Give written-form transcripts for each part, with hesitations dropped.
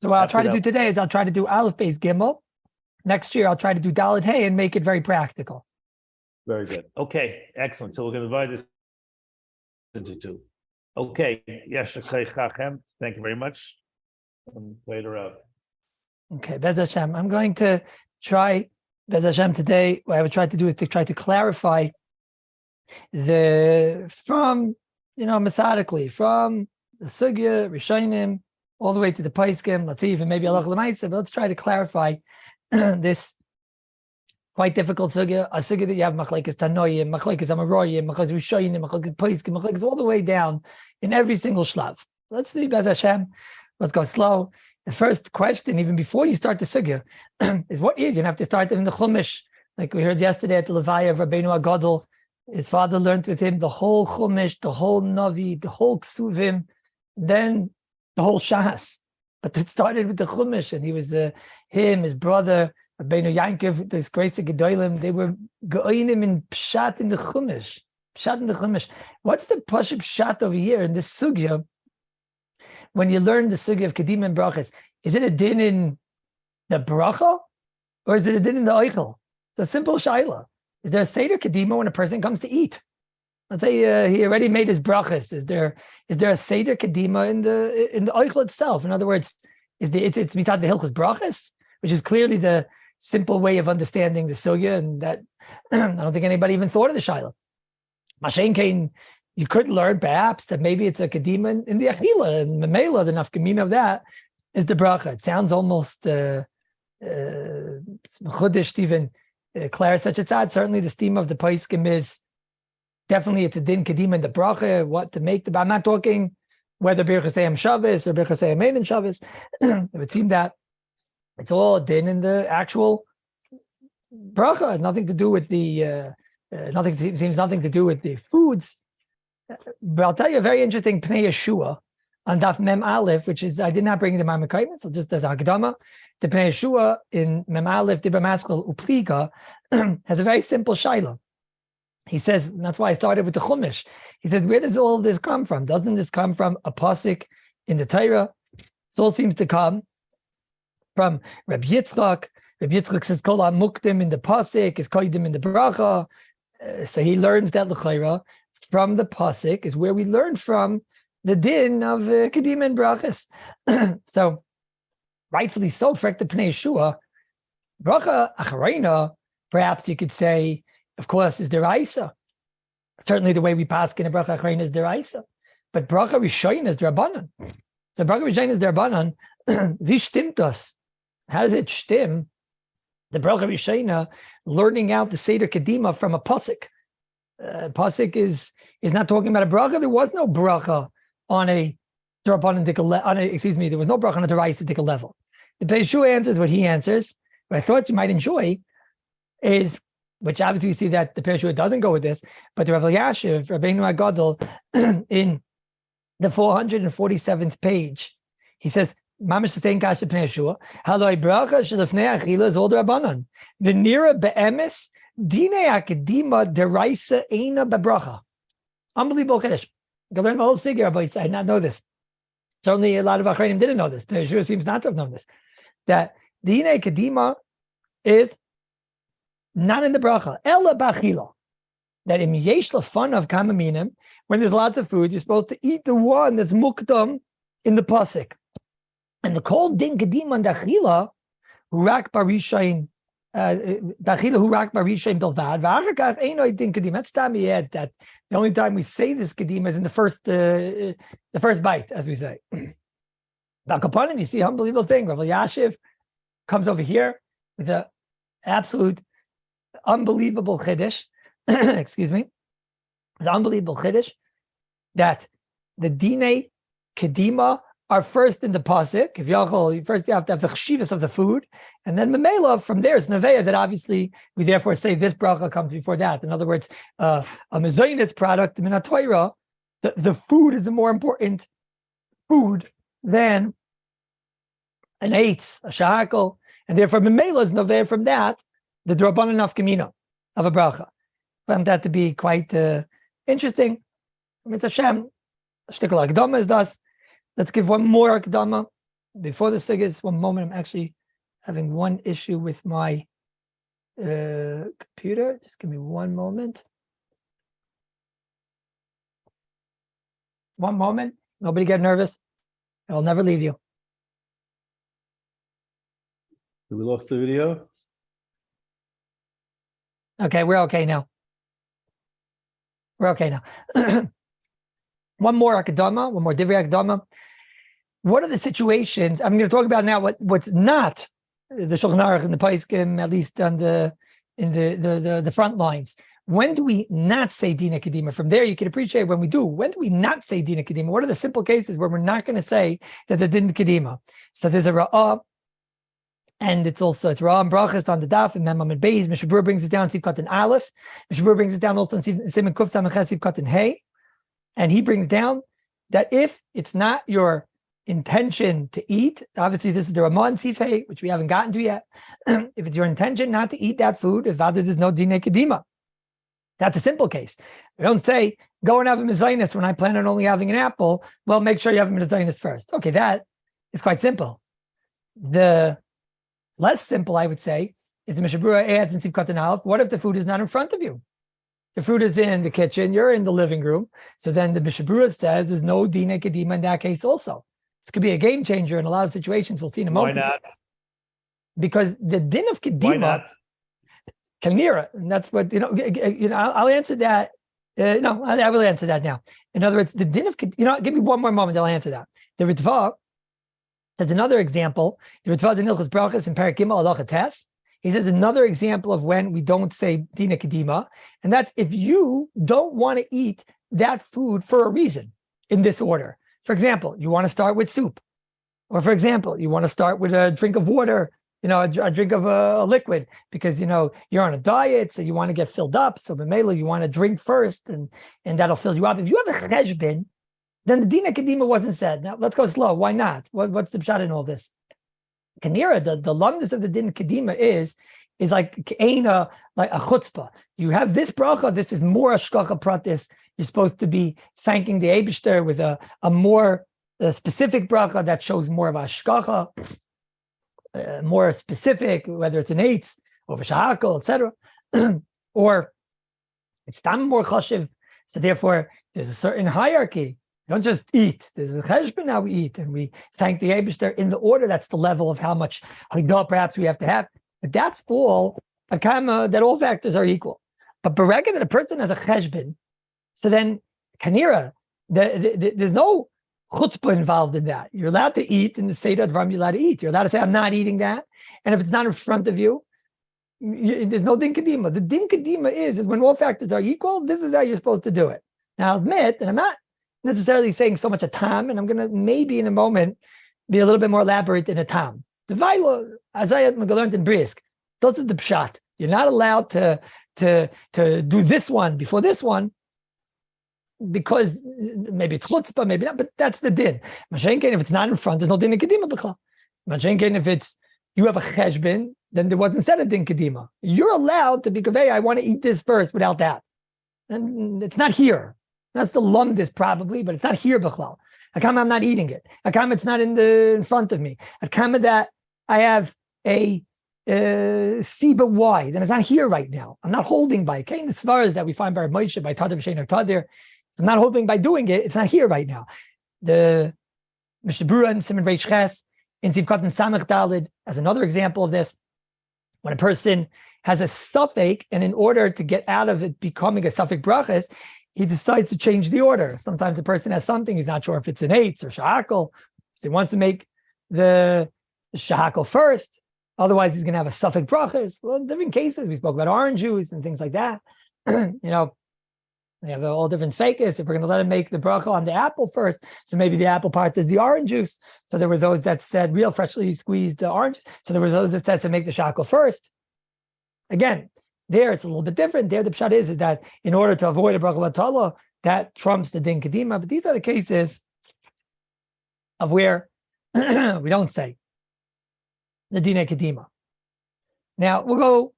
So what I'll try to do today is I'll try to do Aleph Beis Gimel. Next year, I'll try to do Dalet Hey and make it very practical. Very good. Okay, excellent. So we're going to divide this into two. Okay, yes, thank you very much. Later out. Okay, Bez Hashem. I'm going to try, Bez Hashem, today, what I would try to do is to try to clarify methodically, from the Sugya, Rishonim, all the way to the Paiskim, let's see, even maybe Allah L'maisa, but let's try to clarify this quite difficult Sugya, a Sugya that you have Machlekes Tanoim, Machlekes Amoraim, Machlekes Rishonim, Machlekes Paiskim, Machlekes all the way down in every single shlav. Let's see, Bez Hashem, let's go slow. The first question, even before you start the Sugya, is what is, you have to start in the Chumash, like we heard yesterday at the Levaya of Rabbeinu Agadol. His father learned with him the whole Chumash, the whole Navi, the whole Ksuvim, then the whole Shas. But it started with the Chumash, and he was him, his brother, Rabbeinu Yankov, this Grace of Gedolim, they were go'inim in Pshat in the Chumash. Pshat in the Chumash. What's the Pashut Pshat over here in this Sugya? When you learn the Sugya of KADIM and BRACHOS, is it a din in the Bracha, or is it a din in the Eichel? It's a simple shaila. Is there a Seder Kadima when a person comes to eat? Let's say he already made his brachos. Is there a Seder Kadima in the Eichel itself? In other words, it's mitad the Hilchos brachos, which is clearly the simple way of understanding the sugya, and that I don't think anybody even thought of the shaila. Mashen Kain, you could learn perhaps that maybe it's a Kadima in the Achila, and Memela, the nafkamina of that is the bracha. It sounds almost chudish even. Clara such a tzad. Certainly the steam of the Paiskim is definitely it's a din Kadima in the bracha, what to make I'm not talking whether Birchos Hayam Shabbos or Birchos Hayam Ein Shabbos. It would seem that it's all a din in the actual bracha, nothing to do with the nothing to do with the foods. But I'll tell you a very interesting Pnei Yeshua on Daf Mem Aleph, which is, I did not bring the Marmakaiman, so just as Hagdama, the Pnei Yeshua in Mem Aleph, Dibra Maskal Upliga, has a very simple shaila. He says, and that's why I started with the Chumash. He says, where does all of this come from? Doesn't this come from a pasuk in the Torah? This all seems to come from Reb Yitzchak. Reb Yitzchak says, Kol HaMukdim in the pasuk is KADIM in the bracha. So he learns that l'chayra from the pasuk is where we learn from the din of KADIM and brachos. So rightfully so, for the Pnei Yeshua, bracha acharayna, perhaps you could say, of course, is deraisa. Certainly the way we pass in a bracha acharayna is deraisa. But bracha rishayna is derabanan. So bracha rishayna is derabanan. Wie stimmt das? How does it stim? The bracha rishayna, learning out the Seder Kadima from a pasuk. Pasuk is not talking about a bracha. There was no bracha on a there was no bracha on a deraisa level. The Pnei Yeshua answers what he answers. What I thought you might enjoy is, which obviously you see that the Pnei Yeshua doesn't go with this, but the Rav Elyashiv, Rabbeinu Agadol, in the 447th page, he says, Mamish the same kasha Pnei Yeshua, haloi bracha shelifnei achila is all drabanan. V'nira be'emes dinei akadima deraisa eina bebracha. Unbelievable chiddush. You can learn the whole sigir, but I did not know this. Certainly a lot of Achrayim didn't know this. Pnei Yeshua seems not to have known this. That dinei kadima is not in the bracha. Ela b'achila. That in yesh lafan of kamaminim, when there's lots of food, you're supposed to eat the one that's mukdam in the pasuk. And the cold din kadima and achila hurak barishain dachila hurak barishain bilvad v'achakach einoi din kadima. That's time he had that the only time we say this kadima is in the first bite, as we say. Bakapanim, you see, unbelievable thing. Rav Elyashiv comes over here with the absolute unbelievable chiddush. Excuse me, the unbelievable chiddush that the dinei kadima are first in the pasuk. If Yachol, first you have to have the chshivas of the food, and then memela from there is neveya that obviously we therefore say this bracha comes before that. In other words, a mezainis product min haTorah, the food is a more important food than an eitz, a shahakol, and therefore memela is neveya from that the drabanan nafkamina of a bracha. I found that to be quite interesting. It's Hashem. Shtikol Akdama is thus. Let's give one more Akdama. before the sugis, one moment, I'm actually having one issue with my computer. Just give me one moment. One moment. Nobody get nervous. I'll never leave you. We lost the video. Okay, we're okay now. We're okay now. One more akadama, one more divrei akadama. What are the situations? I'm going to talk about now what's not the Shulchan Aruch and the Paiskim, at least on in the front lines. When do we not say Dina Kadima? From there, you can appreciate when we do. When do we not say Dina Kadima? What are the simple cases where we're not going to say that the Din Kadima? So there's a Ra'ah, and it's Ra'ah and Brachos on the Daf, and Mem and Beis. Mishabur brings it down, Siv Katan Aleph. Mishabur brings it down also in Siman Kuf Samach Siv Katan Hey. And he brings down that if it's not your intention to eat, obviously this is the Ramah and Sifei, which we haven't gotten to yet. If it's your intention not to eat that food, if there's no Dinei Kedima, that's a simple case. We don't say, go and have a mezainis when I plan on only having an apple. Well, make sure you have a mezainis first. Okay, that is quite simple. The less simple, I would say, is the Mishabura adds in Sivkat and Aleph. What if the food is not in front of you? The food is in the kitchen, you're in the living room. So then the Mishabura says there's no Dinei Kedima in that case also. This could be a game changer in a lot of situations. We'll see in a moment. Why not? Because the din of Kedima, Why not? Kanira, and that's what, I'll answer that. No, I will answer that now. In other words, the din of, give me one more moment, I'll answer that. The Ritva says another example. The Ritva is in Hilchos Brachos in Perek Gimel Halacha Tes. He says another example of when we don't say Dina Kedima, and that's if you don't want to eat that food for a reason in this order. For example, you want to start with soup. Or for example, you want to start with a drink of water, a drink of a liquid, because, you're on a diet, so you want to get filled up. So B'meila, you want to drink first, and that'll fill you up. If you have a cheshbin, then the Dina Kedima wasn't said. Now, let's go slow. Why not? What's the pshat in all this? Kanira, the lumdus of the Din Kedima is like a chutzpah. You have this bracha, this is more ashkacha pratis. You're supposed to be thanking the Eibishter with a more specific bracha that shows more of ashkacha, more specific, whether it's an eitz, over shahakol, etc. Or it's tam more chashiv. So therefore, there's a certain hierarchy. You don't just eat. There's a cheshbon how we eat, and we thank the Eibishter in the order. That's the level of how much hagah perhaps we have to have. But that's all a kama that all factors are equal. But berega that a person has a cheshbon, so then kanira, there's no chutzpah involved in that. You're allowed to eat in the Seder Dvarim, you're allowed to eat. You're allowed to say, I'm not eating that. And if it's not in front of you, there's no din kadima. The din kadima is when all factors are equal, this is how you're supposed to do it. Now, I'll admit that I'm not necessarily saying so much a tam, and I'm going to maybe in a moment be a little bit more elaborate in a tam. The vailo, as I learned in Brisk, this is the pshat. You're not allowed to do this one before this one, because maybe it's chutzpah, maybe not, but that's the din. Mashenken, if it's not in front, there's no din in kedima b'chal. Mashenken, if it's you have a cheshbin, then there wasn't said a din kedima. You're allowed to be kaveh, I want to eat this first without that. And it's not here. That's the lumdis probably, but it's not here b'chal. Akama, I'm not eating it. Akama, it's not in front of me. Akama, that I have a Siba Y, then it's not here right now. I'm not holding by it. Okay, the svaras that we find by Moshe, by Tadir V'Shein Tadir, I'm not holding by doing it. It's not here right now. The Mishabura and Siman Reish Ches in Sivkat and Samach Dalid as another example of this. When a person has a suffix, and in order to get out of it becoming a suffix brachas, he decides to change the order. Sometimes the person has something, he's not sure if it's an eitz or shahakol, so he wants to make the shahakol first. Otherwise, he's going to have a suffix brachas. Well, in different cases, we spoke about orange juice and things like that. We have all different fakis. If we're going to let him make the bracha on the apple first, so maybe the apple part is the orange juice. So there were those that said real freshly squeezed oranges. So there were those that said to make the shahakol first. Again, there it's a little bit different. There the pshat is that in order to avoid a bracha batala, that trumps the din kadima. But these are the cases of where we don't say the din kadima. Now we'll go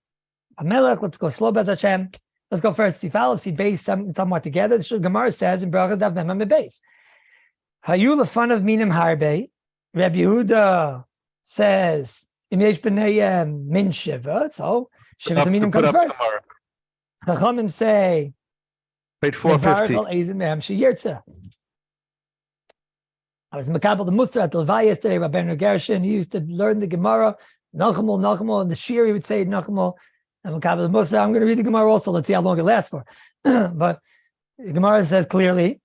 Amelech. Let's go slow Bez Hashem. Let's go first. Sifal of Sibase somewhat together. The Gemara says in Brachos Daf Mem Beis, Hayu lefanav minim harbe. Rabbi Yehuda says, Im yesh b'nei min shiva, so Shiva Zaminim comes first. Chachamim say, Page 450. I was Makabal the Musar at the Levai yesterday, Rabbeinu Gershon. He used to learn the Gemara, Nachamol, and the Shir he would say Nachamol, and Makabal the Musar. I'm going to read the Gemara also. Let's see how long it lasts for. But the Gemara says clearly,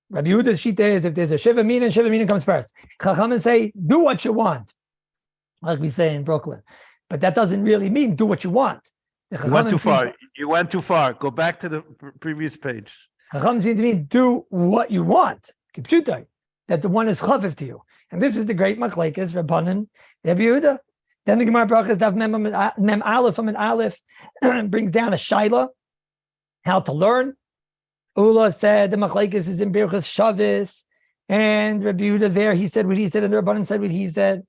Rabbi Yehuda's shita is if there's a Shiva Mina comes first. Chachamim say, do what you want, like we say in Brooklyn. But that doesn't really mean do what you want. You went too far. You went too far. Go back to the previous page. Chachamim seem to mean do what you want. Kipshutai. That the one is chaviv to you. And this is the great machlekes, Rabbanan, Rabbi Yehuda. Then the Gemara Brachos Daf Mem Aleph from an Aleph brings down a shaila, how to learn. Ula said the machlekes is in Birchas Shavis, and Rabbi Yehuda there, he said what he said, and the Rabbanan said what he said.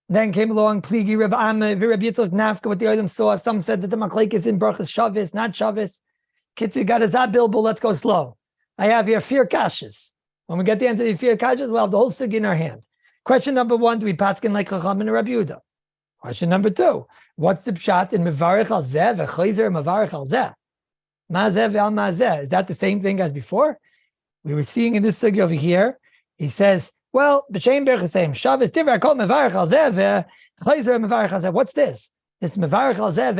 Then came along Pligi, Rabbi Amma, Rabbi Yitzchak Nafka, what the Olam saw. Some said that the machlekes is in Birchas Shavis, not Shavis. Kitzu got a zabilbo, let's go slow. I have here 4 kashas. When we get the end of the 4 kashas, we'll have the whole sugi in our hand. Question number 1, do we patskin like Chacham and Rabbi Yehuda? Question number 2, what's the pshat in Mevarich al Zeh, V'chayzer Mevarich al Zeh? Ma'azeh ve'al ma'azeh. Is that the same thing as before? We were seeing in this sugi over here, he says, well, b'shem berchasem, Shabbos divrei kol Mevarich al Zeh, V'chayzer Mevarich al Zeh. What's this? This Mevarich al Zeh,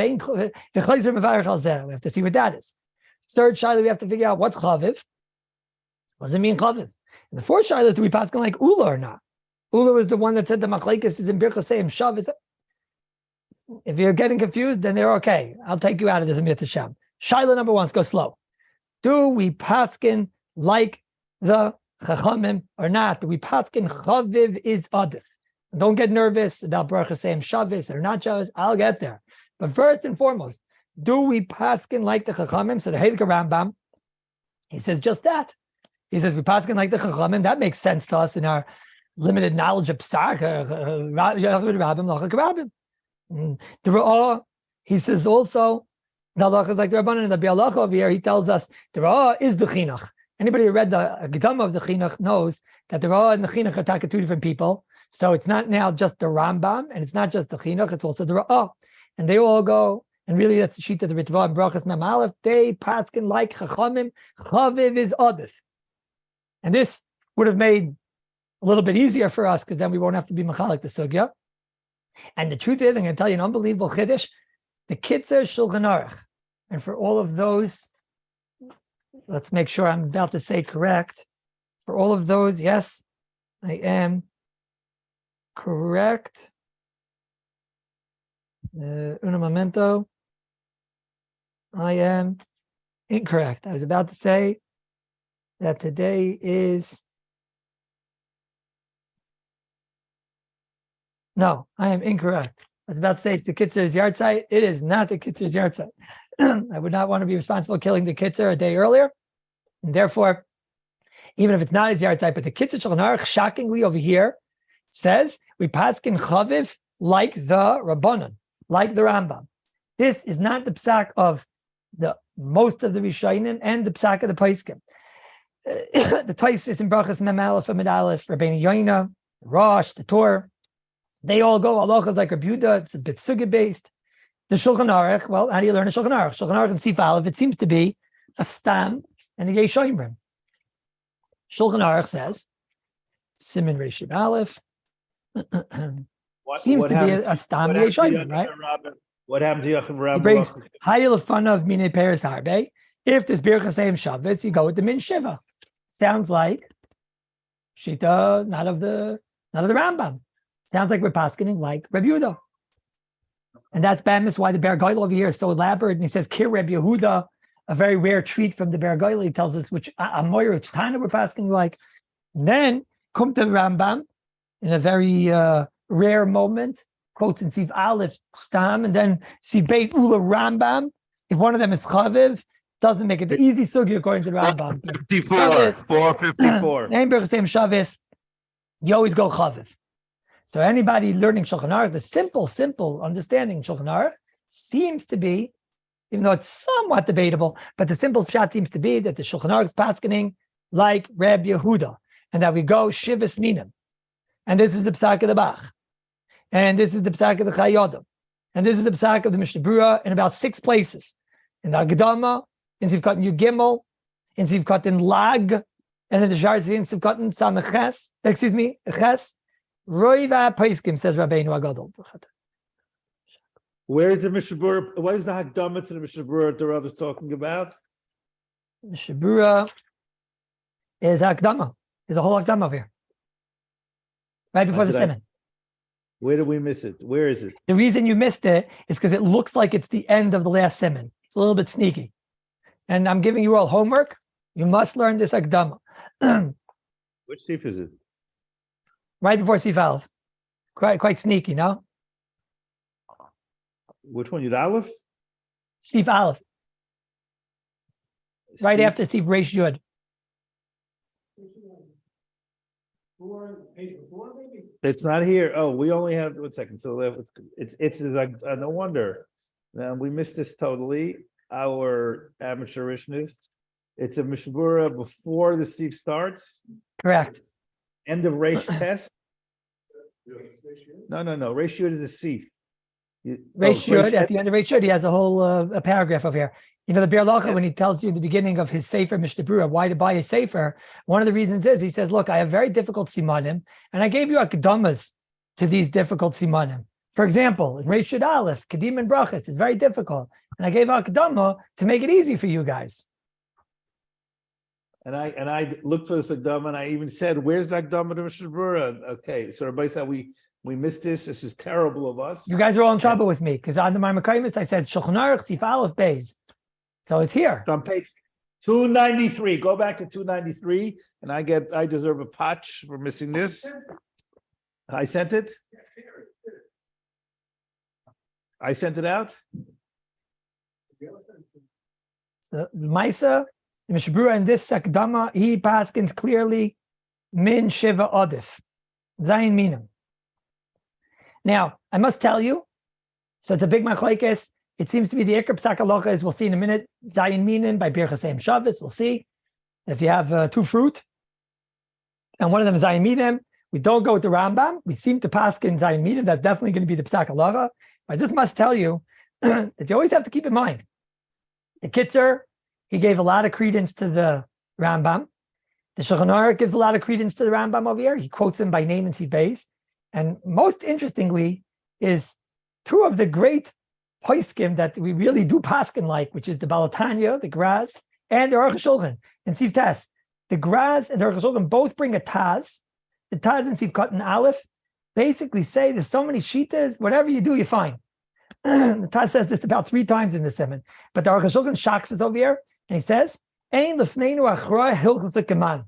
V'chayzer Mevarich al Zeh. We have to see what that is. Third shaila, we have to figure out what's chaviv. What does it mean chaviv? And the 4th shaila is, do we pass like Ula or not? Ula is the one that said the machlekes is in Birchasem Shabbos. If you're getting confused, then they're okay. I'll take you out of this mitzvah sham. Shaila number 1, let's go slow. Do we paskin like the chachamim or not? Do we paskin chaviv is adif? Don't get nervous about Birchasem Shabbos or not Shabbos. I'll get there. But first and foremost, do we paskin like the chachamim? So the Heilige Rambam, he says just that. He says we paskin like the chachamim. That makes sense to us in our limited knowledge of psak. The Ra'ah, he says also, the halacha is like the Rabbanan and the Bialacha over here. He tells us the Ra'ah is the chinuch. Anybody who read the Gedama of the chinuch knows that the Ra'ah and the chinuch are talking 2 different people. So it's not now just the Rambam, and it's not just the chinuch, it's also the Ra'ah. And they all go, and really that's the sheet of the Ritva and Brachos Mem Aleph, they paskin like chachamim, chaviv is adif. And this would have made a little bit easier for us, because then we won't have to be machalik the sugya. And the truth is, I'm going to tell you an unbelievable chiddush, the Kitzer Shulchan Aruch. And for all of those, let's make sure I'm about to say correct. For all of those, yes, I am correct. Un momento. I am incorrect. I was about to say that today is... No, I am incorrect. I was about to say it's the Kitzur's Yartzeit. It is not the Kitzur's Yartzeit. I would not want to be responsible for killing the Kitzur a day earlier. And therefore, even if it's not his Yartzeit, but the Kitzur Shulchan Aruch, shockingly over here, says we paskin chaviv like the Rabbanan, like the Rambam. This is not the psak of the most of the Rishonim and the psak of the Paiskim. The Tosfos in Brachos Mem Aleph Amid Aleph, Rabbeinu Yoina, the Rosh, the Torah, they all go halachas like Rabbi Yehuda. It's a bit sugi based. The Shulchan Aruch, well, how do you learn a Shulchan Aruch? Shulchan Aruch and Sif Aleph, it seems to be a stam and a Yeshayimrim. Shulchan Aruch says, Siman Reshib Aleph, seems to be a stam and Yeshayimrim, right? What happened to Yachim Rabbi? He brings Hayil Fana of Mine Peres Harbe. If there's Birchasem Shabbos, you go with the Min Shiva. Sounds like Shita, not of the Rambam. Sounds like we're paskening like Rabbi Yehuda. And that's Bamis why the Ber Goyl over here is so elaborate. And he says, Kir Rabbi Yehuda, a very rare treat from the Ber Goyl. He tells us which Amoyer, which Tana we're paskening like. And then come to Rambam in a very rare moment, quotes in Siv Aleph Stam, and then Siv Beit Ula Rambam. If one of them is Chaviv, doesn't make it the easy sugi according to the Rambam. 454. Name Birchasem Shabbos, you always go Chaviv. So anybody learning Shulchan Aruch, the simple understanding Shulchan Aruch seems to be, even though it's somewhat debatable, but the simple shot seems to be that the Shulchan Aruch is paskening like Reb Yehuda, and that we go Shivas Minim. And this is the psak of the Bach. And this is the psak of the Chayodim. And this is the psak of the Mishnah Berurah in about 6 places. In the Agdama, in Sivkot Yud Gimel, in Sivkot in Lag, and in the Shar in Sivkot in Samech Ches. Roiva Paiskim, says Rabbeinu Agadol. Where is the Mishnah Berurah? What is the Hakdama to the Mishnah Berurah the Rav is talking about? Mishnah Berurah is Hakdama. There's a whole Hakdama over here. Right before the Siman. Where did we miss it? Where is it? The reason you missed it is because it looks like it's the end of the last Siman. It's a little bit sneaky. And I'm giving you all homework. You must learn this Hakdama. Which Sif is it? Right before Sif Aleph. Quite sneaky, no? Which one? Yud Aleph? Sif Aleph. Right after Sif Reish Yud. It's not here. Oh, we only have 1 second. So it's like no wonder. We missed this totally. Our amateurishness. It's a Mishnah Berurah before the Sif starts. Correct. End of Reish test. No. Reish Yud is a Sif. Reish Yud, at the end of Reish Yud, he has a whole a paragraph over here. You know, the Bir Lacha, when he tells you in the beginning of his Sefer Mishnah Berurah why to buy a Sefer, one of the reasons is he says, look, I have very difficult simanim, and I gave you akdamas to these difficult simanim. For example, in Reish Yud Aleph, KADIM and BRACHOS is very difficult, and I gave akdama to make it easy for you guys. And I looked for this akdama, and I even said, where's the akdama to Mishnah Berurah? Okay, so everybody said we missed this. This is terrible of us. You guys are all in trouble with me, because on the Maimakaimis, I said, Shulchan Aruch, Sif Aleph Beis. So it's here. It's on page 293. Go back to 293, and I deserve a patch for missing this. I sent it. I sent it out. So the Maisa, the Mishnah Berurah in this Sakdama, he paskins clearly min shiva odif, zayin minim. Now, I must tell you, so it's a big machlekes. It seems to be the Iker Psak Halacha, as we'll see in a minute, Zayin Minim by Bir Chasem Shabbos. We'll see. If you have 2 fruit, and one of them is Zayin Minim, we don't go with the Rambam. We seem to pass in Zayin Minim. That's definitely going to be the Psak Halacha. I just must tell you that you always have to keep in mind. The Kitzer, he gave a lot of credence to the Rambam. The Shulchan Aruch gives a lot of credence to the Rambam over here. He quotes him by name in Sibbeis. And most interestingly is 2 of the great Poiskim that we really do paskin like, which is the Balatanya, the Graz, and the Aruch HaShulchan in Siv Tes. The Graz and the Aruch HaShulchan both bring a Taz. The Taz and Siv Katan Aleph basically say there's so many shitas, whatever you do, you're fine. The Taz says this about 3 times in the Siman. But the Aruch HaShulchan shocks us over here, and he says, Ein lefneinu achra hilchos keman.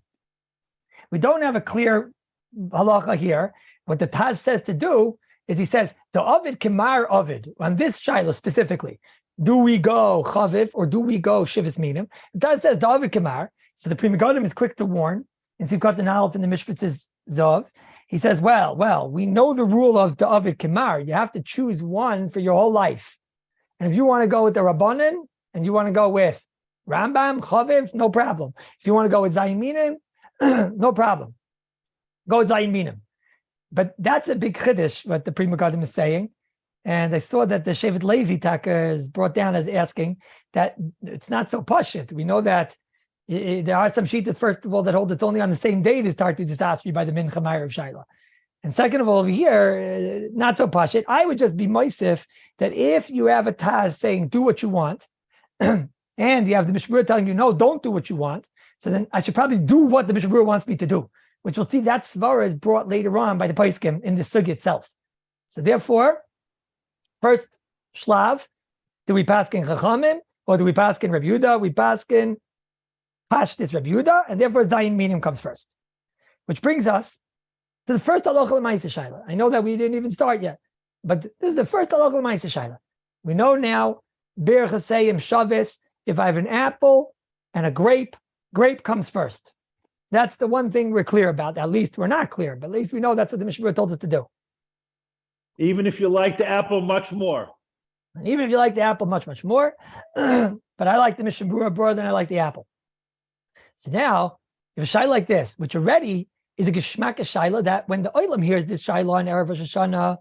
We don't have a clear halacha here. What the Taz says to do is he says, the Ovid Kemar Ovid, on this Shiloh specifically, do we go Chaviv or do we go Shivas Minim? The Taz says the Ovid Kemar, so the Pri Megadim is quick to warn, and Sivkot the Aleph in the Mishpatz's Zov. He says, well, we know the rule of the Ovid Kemar. You have to choose one for your whole life. And if you want to go with the Rabbanan, and you want to go with Rambam, Chaviv, no problem. If you want to go with Zayin Minim, no problem. Go with Zayin Minim. But that's a big chiddush, what the Pri Megadim is saying. And I saw that the Shevet Levi Taka is brought down as asking that it's not so pashut. We know that there are some shittas, first of all, that hold it's only on the same day this Tarti Disasri by the Mincha Meir of Shaila. And second of all, over here, not so pashut. I would just be moisif that if you have a Taz saying do what you want, and you have the Mishnah Berurah telling you no, don't do what you want, so then I should probably do what the Mishnah Berurah wants me to do. Which we'll see that svara is brought later on by the Paiskim in the Sugi itself. So therefore, first shlav, do we paskin Chachamim or do we paskin Reb Yehuda? We paskin Pashtis Reb Yehuda, and therefore Zayin Minim comes first. Which brings us to the first halacha l'maaseh shayla. I know that we didn't even start yet, but this is the first halacha l'maaseh shayla. We know now, Bir Chaseyim Shabbos, if I have an apple and a grape comes first. That's the one thing we're clear about. At least we're not clear, but at least we know that's what the Mishnah Berurah told us to do. Even if you like the apple much more. And even if you like the apple much, much more. But I like the Mishnah Berurah more than I like the apple. So now, if a shy like this, which already is a geschmack shaila that when the oilam hears this shaila on Erev Rosh Hashanah,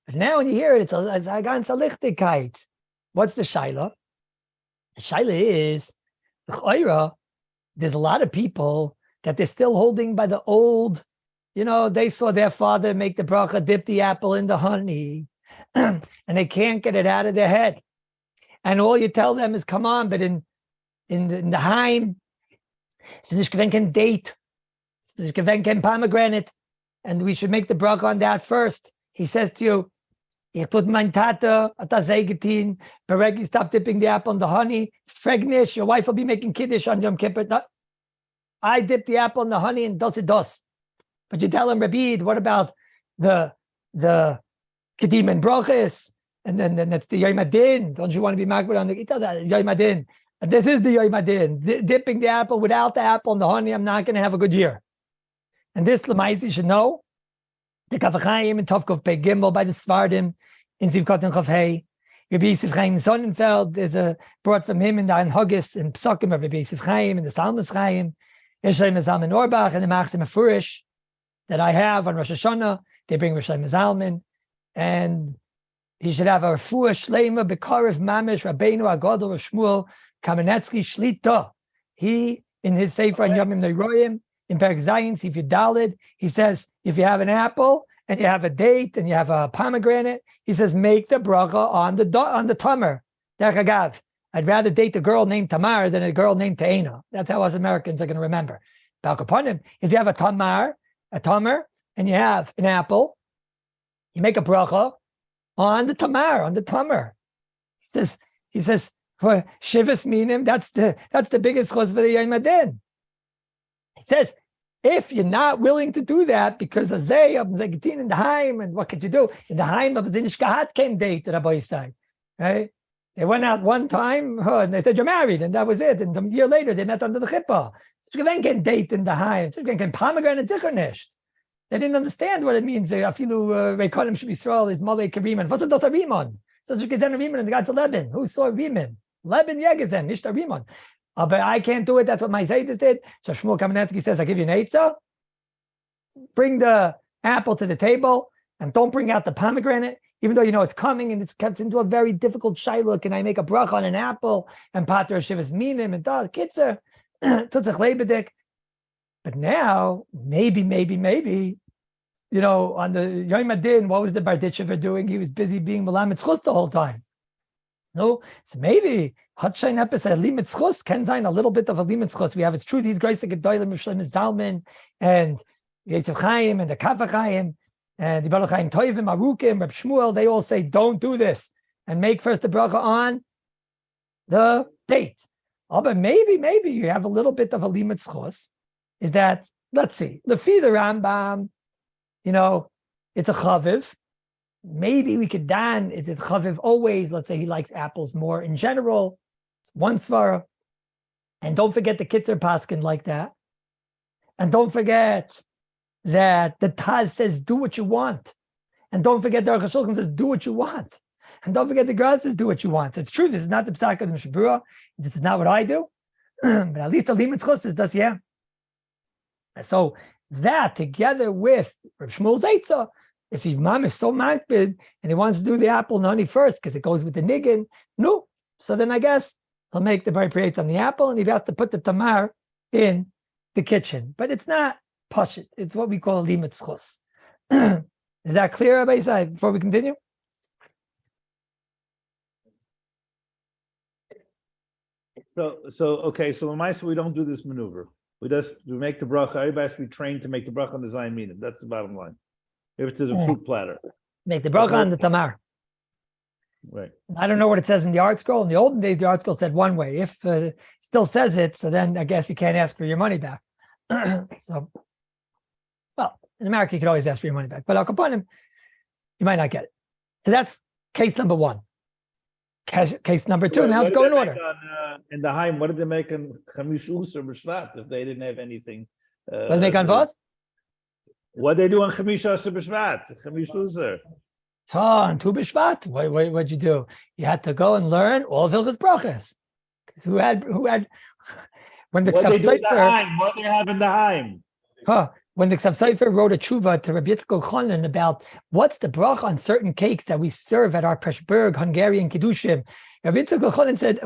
but now when you hear it, it's a ganz lichtigkeit. What's the shaila? The shaila is there's a lot of people that they're still holding by the old, they saw their father make the bracha, dip the apple in the honey, and they can't get it out of their head. And all you tell them is, come on, but in the Heim, it's nicht gewenken date, it's nicht gewenken pomegranate, and we should make the bracha on that first. He says to you, ich tut mein Tata, atazegetin, bereg you stop dipping the apple in the honey, fregnish, your wife will be making kiddush on Yom Kippur. I dip the apple in the honey and does it does. But you tell him, Rabid, what about the KADIM and BRACHOS? And then that's the Yom Adin. Don't you want to be magbid on the Yom Adin? And this is the Yom Adin. Dipping the apple without the apple in the honey, I'm not going to have a good year. And this Lamais, you should know. The Kavachayim and Tovkov Pei Gimel by the Svardim in Zivkot and Chavhei. Rabbi Yosef Chaim Sonnenfeld, there's a brought from him in the Anhogis and Psokim of Rabbi Yosef Chaim and the Salmas Chaim. Yeshlem Zalman Orbach and the Machzim Afurish that I have on Rosh Hashanah. They bring Yeshlem Zalman, and he should have a Refuah Shlema Bekarev Mamish Rabbeinu Agadol Shmuel Kamenetsky Shlita. He in his Sefer on Yomim Neiroyim in Perek Zayin Sif Yudalid, he says if you have an apple and you have a date and you have a pomegranate, he says make the bracha on the tamar. Derech Agav, I'd rather date a girl named Tamar than a girl named Te'ena. That's how us Americans are going to remember. Balkaponim, if you have a tamar, and you have an apple, you make a bracha on the tamar. He says, for Shivas Minim, that's the biggest chos for the Yom Adin. He says, if you're not willing to do that because of Zay, of Zegetin in the Heim, and what could you do? In the Heim of Zinishkahat came date to Rabbi Yisai, right? They went out one time and they said, you're married, and that was it. And a year later, they met under the Chippah. So you can't date in the Heim. So you can pomegranate zichernisht. They didn't understand what it means. Afilu Reikonim should be Yisrael is Malay Kariman. What's it? That's a Rimon. So you can send a Rimon and the guy to Lebanon. Who saw Rimon? Lebanon Yegezen, nicht a Rimon. But I can't do it. That's what my Zaydis did. So Shmuel Kamenetsky says, I give you an eitzah. Bring the apple to the table and don't bring out the pomegranate, even though you know it's coming and it's kept into a very difficult shaila. Can I make a bracha on an apple and pater shivas minim and does kitzer tutzach lebedik? But now, maybe, on the Yom Adin, what was the Barditchever doing? He was busy being Melamed Chus the whole time. No, so maybe Hatshain episode Limitz Chus can sign a little bit of a Limitz Chus. We have, it's true, these guys like Gedolim Mishlim Zalman and Yetzev Chaim and the Kava Chaim and the Baruch Chaim Toivim, Arukim, Reb Shmuel, they all say, don't do this and make first the bracha on the date. Oh, but maybe you have a little bit of a Limitz Chus. Is that, let's see, Lefi the Rambam, it's a chaviv. Maybe we could is it chaviv always? Let's say he likes apples more in general. It's one svara. And don't forget the Kitzer Paskin like that. And don't forget that the Taz says, do what you want. And don't forget the Aruch HaShulchan says, do what you want. And don't forget the Gra says, do what you want. It's true, this is not the Psak of the Mishabura. This is not what I do. But at least the Limitz Chus does, yeah. So that together with Reb Shmuel's Eitzah, if his mom is so makbid and he wants to do the apple and honey first because it goes with the niggin, no. So then I guess he'll make the bari on the apple and he has to put the tamar in the kitchen. But it's not pashit. It's what we call a limitz chus. Is that clear, Rabbi Yisai, before we continue? So we don't do this maneuver. We make the bracha. Everybody has to be trained to make the bracha on the Zayin Minim. That's the bottom line. If it's a fruit platter, make the bracha on the tamar. Right. I don't know what it says in the art scroll. In the olden days, the art scroll said one way. If still says it, so then I guess you can't ask for your money back. So, well, in America you could always ask for your money back, but Al Kaponim, you might not get it. So that's case number one. Case number two. Now let's go in order. In the Haim, what did they make on Chamish Usar B'Shvat if they didn't have anything? What did they make on Vos? What they do on Chamish Usar B'Shvat? Chamish Usar. On Tu B'Shvat. What'd you do? You had to go and learn all of Hilchos Brachos. Who had when the what they do in the Haim? What they have in the Haim? When the Ksav Sefer wrote a tshuva to Rabbi Yitzchak Elchanan about what's the bracha on certain cakes that we serve at our Preshberg Hungarian Kiddushim, Rabbi Yitzchak Elchanan said,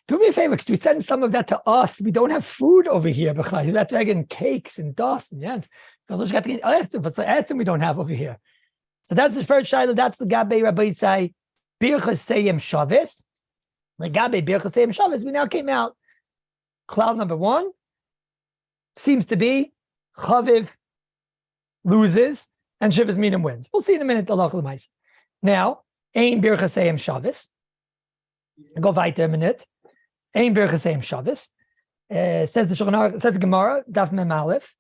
do me a favor, could you send some of that to us? We don't have food over here. We have to get cakes and dust and yes. But we don't have over here. So that's the first shiloh. That's the Gabe Rabbi Yisai Birchas Seyem Shavis. The Gabe Birchas Seyem Shavis. We now came out. Cloud number 1 seems to be Chaviv loses and Shivas Minim wins. We'll see in a minute the Lach L'Maisa. Now, Ein Birchas Seyem Shavis. Go weiter a minute. Ein Birchas Seyem Shavis. Says the Shulchan Aruch, says the Gemara, Daf Mem Aleph.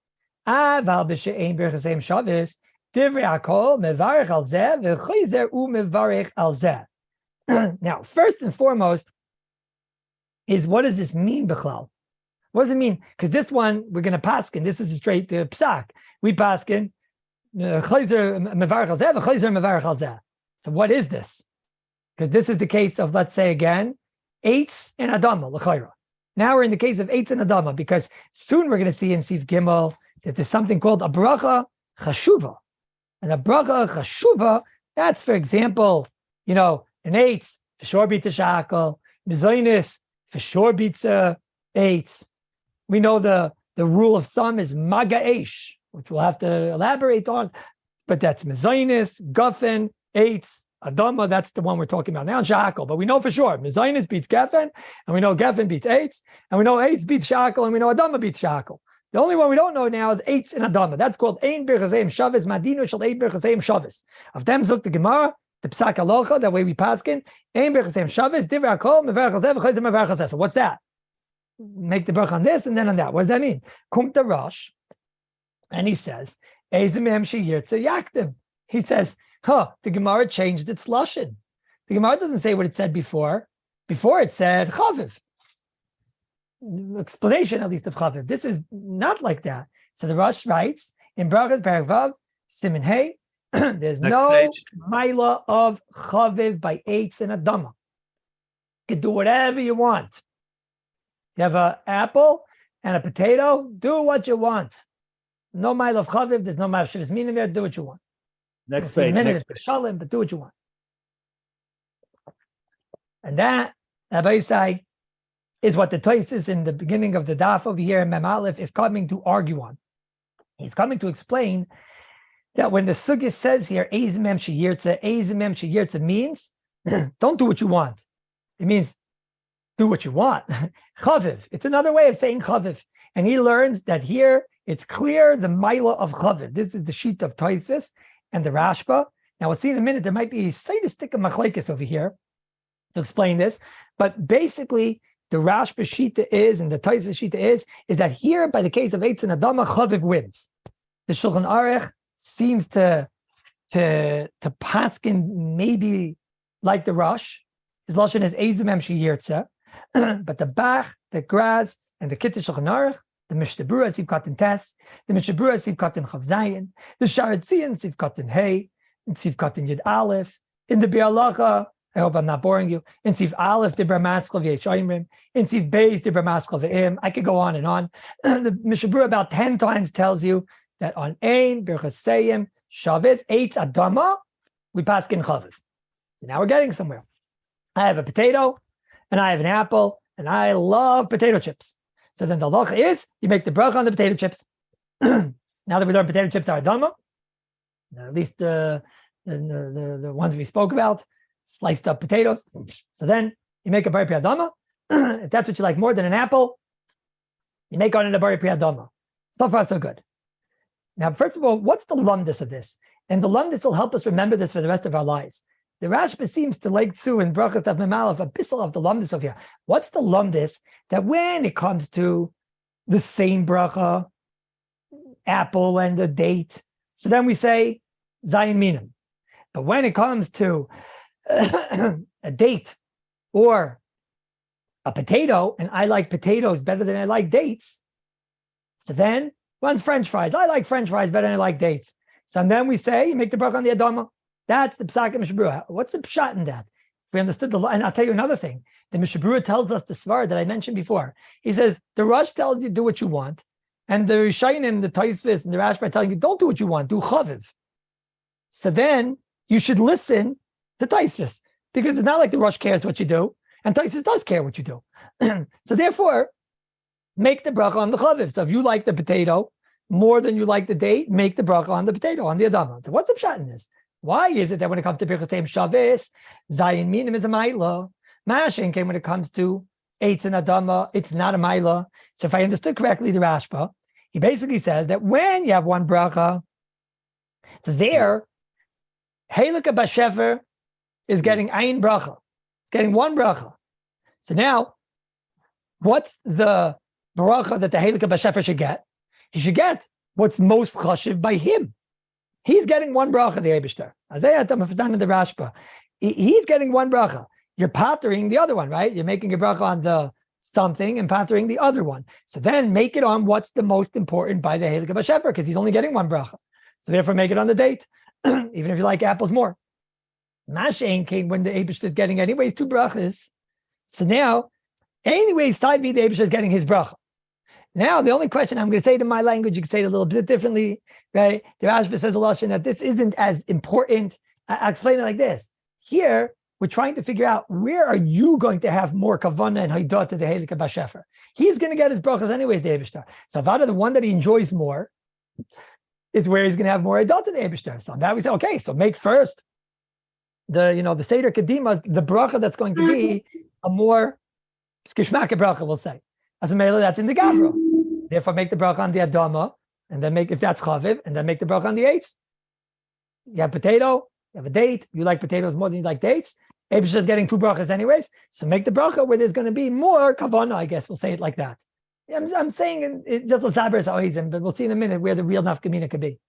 Aval b'she'ein Birchas Seyem Shavis. Divrei Hakol mevarich al zeh v'choizer u mevarich al zeh. Now, first and foremost, is what does this mean, Bichlal? What does it mean? Because this one, we're going to paskin. This is a straight psak. We paskin. Choizer mevarich al zeh v'choizer mevarich al zeh. So what is this? Because this is the case of, let's say again, Eitz and Adama, l'chayra. Now we're in the case of Eitz and Adama, because soon we're going to see in Sif Gimel that there's something called a bracha chashuva. And a bracha chashuva, that's, for example, an Eitz, for sure beats a shackle, mezainis, for sure beats a Eitz. We know the rule of thumb is maga'esh, which we'll have to elaborate on, but that's mezainis, guffen, Eitz, Adama, that's the one we're talking about now, shackle. But we know for sure, mezainis beats geffen, and we know geffen beats Eitz, and we know Eitz beats shackle, and we know Adama beats shackle. The only one we don't know now is Eitz and Adama. That's called Ein Birchas Seyem Shavis, Madinu Shel Ein Birchas Seyem Shavis. Of them, Zuk the Gemara, the Psak Alocha, that way we paskin, Ein Birchas Seyem Shavis, Divrei Hakol, Mevarich al Zeh, V'choizer Mevarich al Zeh. So what's that? Make the bracha on this and then on that. What does that mean? Kumt the Rosh, and he says, Eizem Em Sheyirtze Yakdim. He says, the Gemara changed its lashon. The Gemara doesn't say what it said before. Before it said Chaviv. Explanation, at least, of Chaviv. This is not like that. So the Rosh writes in Brachos Perek Vav Simin Hey, there's Next no page. Maila of Chaviv by Eitz and Adama. You can do whatever you want. You have an apple and a potato, do what you want. No Maila of Chaviv, there's no Maila of Shivas Minim there, do what you want. Next We'll see in page. a minute, Next it's Shalom, but do what you want. And that, Rabbi Yisai, is what the Tosfos in the beginning of the daf over here in Mem Aleph is coming to argue on. He's coming to explain that when the sugya says here, Eizem Em Sheyirtze means, don't do what you want. It means, do what you want. Chaviv, it's another way of saying Chaviv. And he learns that here, it's clear the Maila of Chaviv. This is the sheet of Tosfos and the Rashba. Now we'll see in a minute, there might be a stick of machlekes over here to explain this. But basically, the Rashba Shita is, and the Tosfos Shita is that here, by the case of Eitz and Adama, Chaviv wins. The Shulchan Aruch seems to paskin maybe like the Rosh. His lashon is Eizem Em Sheyirtze, but the Bach, the Graz, and the Kitzur Shulchan Aruch, the Mishnah Berurah Siv Katan Tes, the Mishnah Berurah Siv Katan Chav Zayin, the Sharet Zion Siv Katan Hey, and Siv Katan Yud Aleph, in the Bialacha. I hope I'm not boring you. In Siv Aleph, the Bramaskal v'Yechoimrim. In Siv Beis, the Bramaskal v'Im. I could go on and on. The Mishnah Berurah about 10 times tells you that on Ein Birchas Seyem Shavis Eitz Adama, we paskin Chaviv. Now we're getting somewhere. I have a potato, and I have an apple, and I love potato chips. So then the halacha is you make the bracha on the potato chips. Now that we learned potato chips are Adama, at least the ones we spoke about. Sliced up potatoes. So then you make a bari pri adama. If that's what you like more than an apple, you make on it a bari pri adama. So far, so good. Now, first of all, what's the lumdus of this? And the lumdus will help us remember this for the rest of our lives. The Rashba seems to like to in Brachos of Mem Aleph a bissel of the lumdus of here. What's the lumdus that when it comes to the same bracha, apple and a date, so then we say zayin minim. But when it comes to a date or a potato, and I like potatoes better than I like dates, so then one's French fries. I like French fries better than I like dates. So then we say, you make the bracha on the Adama. That's the Psak Mishnah Berurah. What's the pshat in that? If we understood the law, and I'll tell you another thing. The Mishnah Berurah tells us the svar that I mentioned before. He says, the Rosh tells you do what you want, And the Rishonim, the Tosfos, and the Rashba are telling you, don't do what you want, do chaviv. So then you should listen to Tosfos, because it's not like the Rosh cares what you do, and Tosfos does care what you do. So therefore, make the bracha on the chaviv. So if you like the potato more than you like the date, make the bracha on the potato, on the adama. So what's the pshat in this? Why is it that when it comes to Birchos Shabbos, Zayin Minim is a Maila? Mashin came when it comes to Eitz and Adama, it's not a Maila. So if I understood correctly, the Rashba, he basically says that when you have one bracha, so there, Halakha Bashefer is getting Ayin bracha. It's getting one bracha. So now, what's the bracha that the Halakha Bashefer should get? He should get what's most chashiv by him. He's getting one bracha, the Eibishter. In the Rashba. He's getting one bracha. You're pattering the other one, right? You're making a bracha on the something and pattering the other one. So then make it on what's the most important by the Halakha Bashefer, because he's only getting one bracha. So therefore make it on the date, even if you like apples more. Mashain came when the Eibishter is getting anyways two brachas. So now, anyways, side B, the Eibishter is getting his bracha. Now, the only question I'm going to say it in my language, you can say it a little bit differently, right? The Rashba says a lashon that this isn't as important. I'll explain it like this. Here, we're trying to figure out where are you going to have more kavana and haidah to the Halakha Bashefer. He's going to get his brachas anyways, the Eibishter. So Avada, the one that he enjoys more, is where he's going to have more haidah to the Eibishter. So now we say, okay, so make first the Seder Kadima, the bracha that's going to be a more skishmaka bracha, we'll say. As a mele, that's in the Gavra. Therefore, make the bracha on the Adama, and then make, if that's Chaviv, and then make the bracha on the Eitz. You have potato, you have a date, you like potatoes more than you like dates. Eibishter is getting two brachas anyways, so make the bracha where there's going to be more kavana, I guess we'll say it like that. I'm saying it just a zabers oizim, but we'll see in a minute where the real nafkamina could be.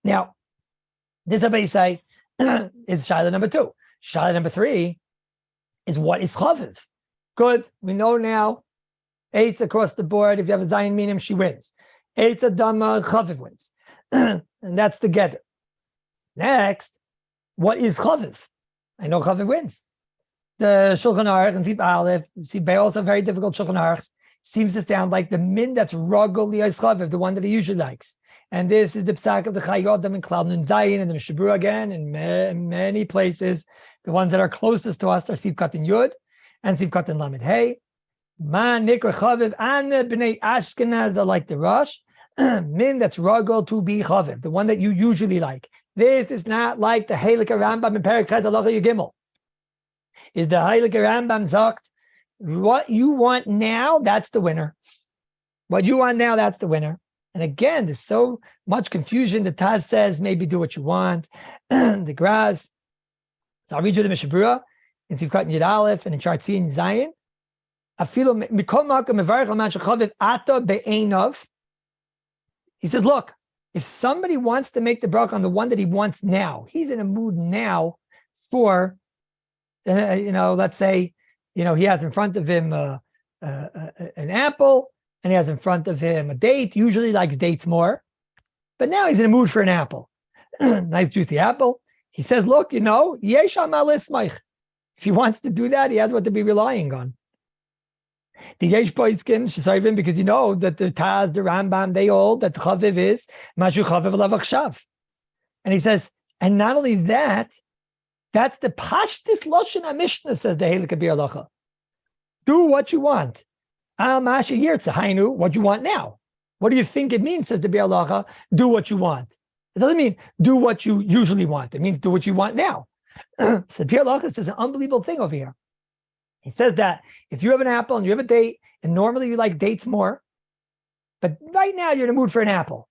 Now, this say is Shaila number 2. Shaila number 3 is what is chaviv. Good, we know now. Eitz across the board. If you have a zayin minim, she wins. Eitz adama, chaviv wins, and that's the gather. Next, what is chaviv? I know chaviv wins. The Shulchan Aruch and Sif Aleph, Sif also very difficult Shulchan Aruch, seems to sound like the min that's ragol liyos chaviv, the one that he usually likes. And this is the psak of the Chayyodim and Klal Nun Zayin and the Mishabura again, in many places. The ones that are closest to us are Siv Katan Yud and Siv Katan Lamed Hey. Man Nikra Chaviv and Bnei Ashkenaz are like the Rosh. Min that's ragol to be chaviv, the one that you usually like. This is not like the Halakha Rambam in Perek Chet Halacha Yigimel. Is the Halakha Rambam sagt, what you want now, that's the winner. What you want now, that's the winner. And again, there's so much confusion. The Taz says, maybe do what you want. The Graz. So I'll read you the Mishabura in Sivkat Yud Aleph and in Chart C in Zion. He says, look, if somebody wants to make the bracha on the one that he wants now, he's in a mood now for, let's say, he has in front of him an apple, and he has in front of him a date. Usually likes dates more, but now he's in a mood for an apple. Nice juicy apple. He says, look, if he wants to do that, he has what to be relying on. The Yesh Boiskim, Shesarvim, because you know that the Taz, the Rambam, they all, that Chaviv is Mashu Chaviv Alav Achshav. And he says, and not only that, that's the Pashtis Loshen HaMishnah, says the Halakha Bir Halacha. Do what you want. Al Masha Yirtza Hainu, what you want now. What do you think it means, says the Bir Halacha? Do what you want. It doesn't mean do what you usually want. It means do what you want now. So the Bir Halacha says an unbelievable thing over here. He says that if you have an apple and you have a date, and normally you like dates more, but right now you're in a mood for an apple.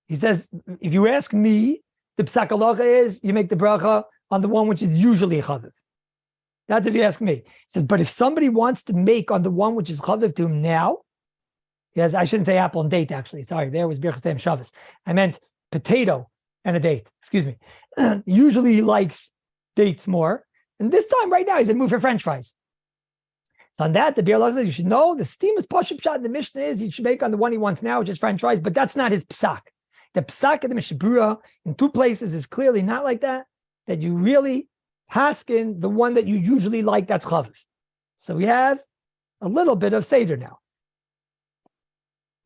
He says, if you ask me, the psak halacha is you make the bracha on the one which is usually a chaviv. That's if you ask me. He says, but if somebody wants to make on the one which is chaviv to him now, yes, I shouldn't say apple and date actually. Sorry, there was Birchos Shabbos. I meant potato and a date. Excuse me. Usually he likes dates more, and this time right now he's in a mood for French fries. So on that, the Bir Halacha says you should know the steam is pashut pshat. The Mishnah is he should make on the one he wants now, which is French fries, but that's not his psak. The psak of the Mishabura in 2 places is clearly not like that. That you really paskin the one that you usually like. That's chaviv. So we have a little bit of seder now.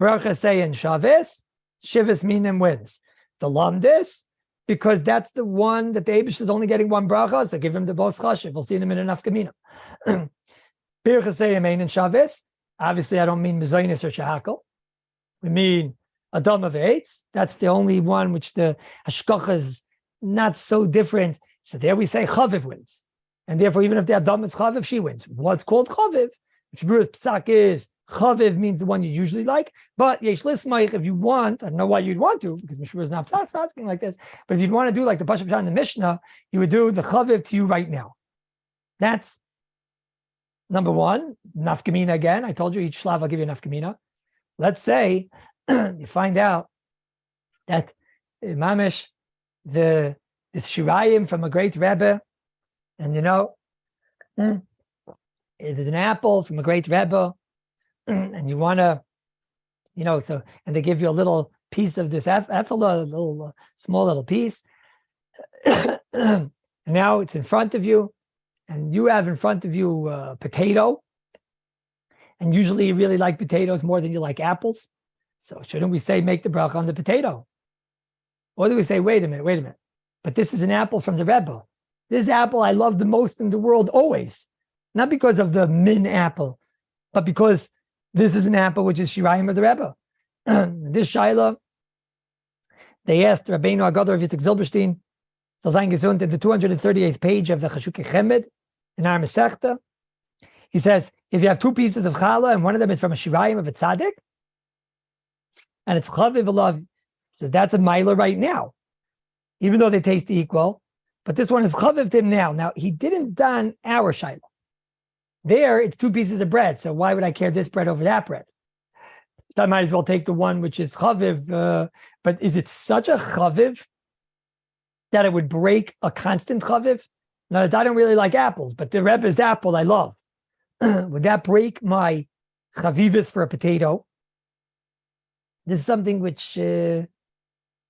Bracha say in Shabbos, Shivas Minim wins. The Lamdis, because that's the one that the Abish is only getting one bracha, so give him the Bos Chashiv. We'll see him in enough Kamina. Bircha say Amen in Shabbos. Obviously, I don't mean Mezainis or Shahakal. We mean Adam of Eitz. That's the only one which the Hashkacha is not so different. So there we say Chaviv wins. And therefore, even if the Adam is Chaviv, she wins. What's called Chaviv, which Bruce Psak is, Chaviv means the one you usually like. But Yesh Lismaich, if you want, I don't know why you'd want to, because Mishra is not asking like this, but if you'd want to do like the Pashup Shan in the Mishnah, you would do the Chaviv to you right now. That's number one. Nafkamina again. I told you each Shlav I'll give you Nafkamina. Let's say you find out that Mamish, the Shirayim from a great Rebbe, and it is an apple from a great Rebbe, and you want to, so, and they give you a little piece of this apple, a little small little piece. Now it's in front of you, and you have in front of you a potato, and usually you really like potatoes more than you like apples. So shouldn't we say make the bracha on the potato? Or do we say, wait a minute, but this is an apple from the Rebbe. This apple I love the most in the world always. Not because of the min apple, but because this is an apple which is Shirayim of the Rebbe. This Shaila, they asked Rabbeinu Agadol of Yitzchak Zilberstein, so sein gesund in the 238th page of the Chashukei Chemed in our Masechta. He says, if you have two pieces of challah and one of them is from a Shirayim of a tzaddik, and it's chaviv alav, says that's a milah right now, even though they taste equal. But this one is chaviv to him now. Now he didn't don our shaila. There, it's two pieces of bread. So why would I care this bread over that bread? So I might as well take the one which is chaviv. But is it such a chaviv that it would break a constant chaviv? Now, I don't really like apples, but the Rebbe's apple I love. Would that break my chavivis for a potato? This is something which I'm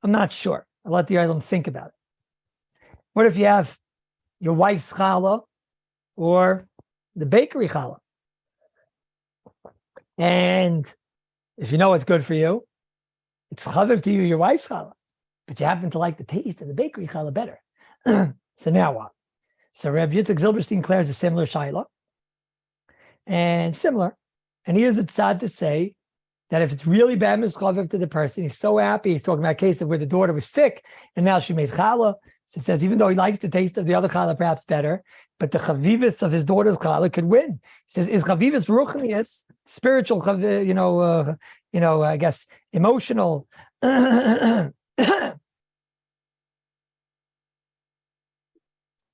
not sure. I'll let the Yisrael think about it. What if you have your wife's challah or the bakery challah? And if you know it's good for you, it's chaviv to you, your wife's challah, but you happen to like the taste of the bakery challah better. So now what? So Reb Yitzchak Zilberstein declares a similar shaila, and similar. And he is a tzad to say that if it's really bad mischaviv to the person, he's so happy. He's talking about a case of where the daughter was sick and now she made challah. So he says, even though he likes the taste of the other challah perhaps better, but the chavivis of his daughter's challah could win. He says, is chavivis ruchnius, spiritual, I guess, emotional. Just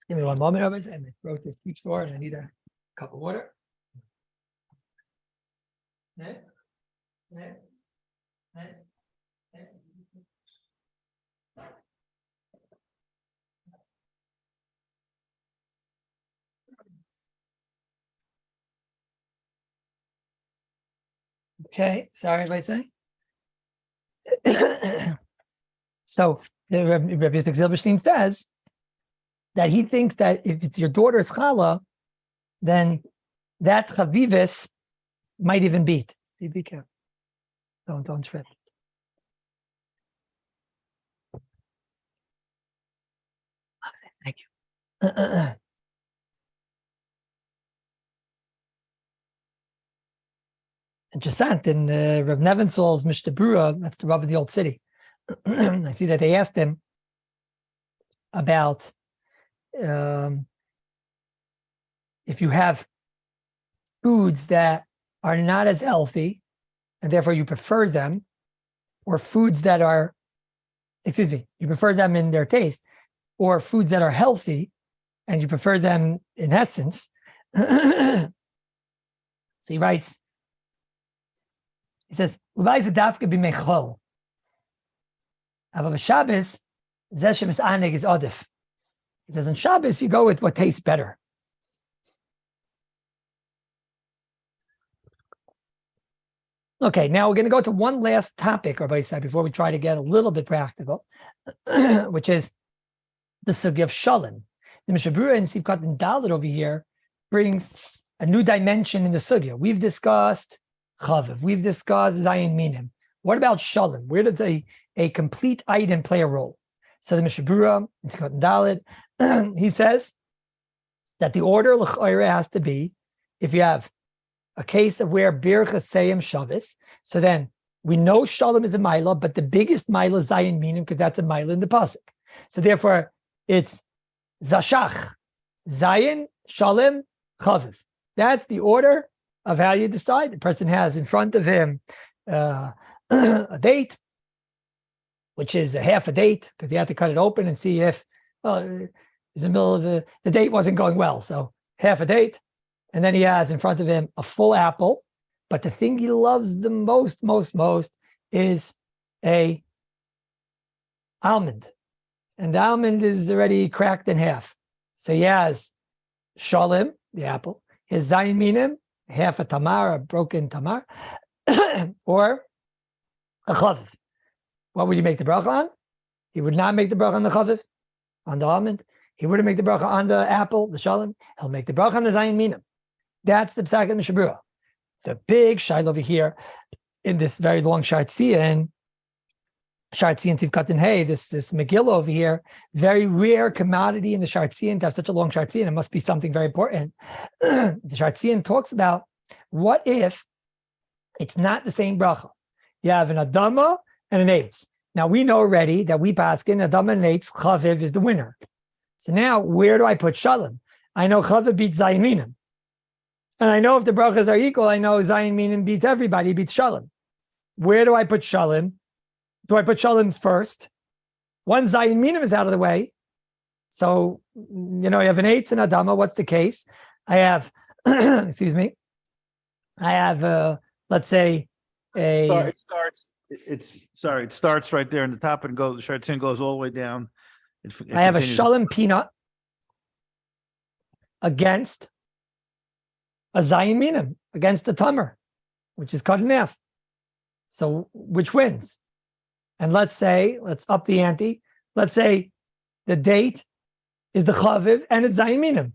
give me one moment, Rabbi. I wrote this each store and I need a cup of water. Okay, sorry if I say. So the Rabbi Yitzchak Zilberstein says that he thinks that if it's your daughter's challah, then that chavivis might even beat. Be careful. Don't trip. Thank you. Interessant, in Rav Nevensol's Mishnah Berurah, that's the Rav of the Old City. I see that they asked him about if you have foods that are not as healthy, and therefore you prefer them, or foods that are, you prefer them in their taste, or foods that are healthy, and you prefer them in essence. So he writes, he says, he says, in Shabbos, you go with what tastes better. Okay, now we're going to go to one last topic, Rabbi said, before we try to get a little bit practical, which is the sugya of shalom. The Mishnah Berurah in Sivkat and Dalet over here brings a new dimension in the sugya. We've discussed Chaviv. We've discussed Zayin Minim. What about Shalom? Where does a complete item play a role? So the Mishabura, it's got Dalit, he says that the order l'chayre has to be, if you have a case of where Birchas Seyim Shavis, so then we know Shalom is a Maila, but the biggest Maila is Zayin Minim, because that's a Maila in the Pasuk. So therefore, it's Zashach, Zayin, Shalom, Chaviv. That's the order of how you decide. The person has in front of him a date, which is a half a date, because he had to cut it open and see if, well, it's in the middle of the date wasn't going well. So half a date. And then he has in front of him a full apple. But the thing he loves the most is a almond. And the almond is already cracked in half. So he has Shalom, the apple, his Zayin Minim, half a tamar, a broken tamar, or a chaviv. What would you make the bracha on? He would not make the bracha on the chaviv, on the almond. He wouldn't make the bracha on the apple, the shalom. He'll make the bracha on the Zayin Minim. That's the psak of Mishabura. The big shail over here in this very long Shartzian Tivkat in Hay, this Megillah over here, very rare commodity in the Shartzian to have such a long Shartzian. It must be something very important. The Shartzian talks about what if it's not the same bracha. You have an Adama and an Eitz. Now we know already that we paskin Adama and Eitz, Chaviv is the winner. So now where do I put Shalom? I know Chaviv beats Zayin Minim. And I know if the brachas are equal, I know Zayin Minim beats everybody, beats Shalom. Where do I put Shalom? Do I put Shalom first? One Zayin Minim is out of the way. So, you have an Eitz and Adama. What's the case? I have, excuse me. I have, let's say, It starts right there in the top and goes, the Shartzian goes all the way down. I have a Shalom peanut against a Zayin Minim, against a Tamar, which is cut in half. So which wins? And let's up the ante. Let's say the date is the Chaviv and it's Zayin Minim.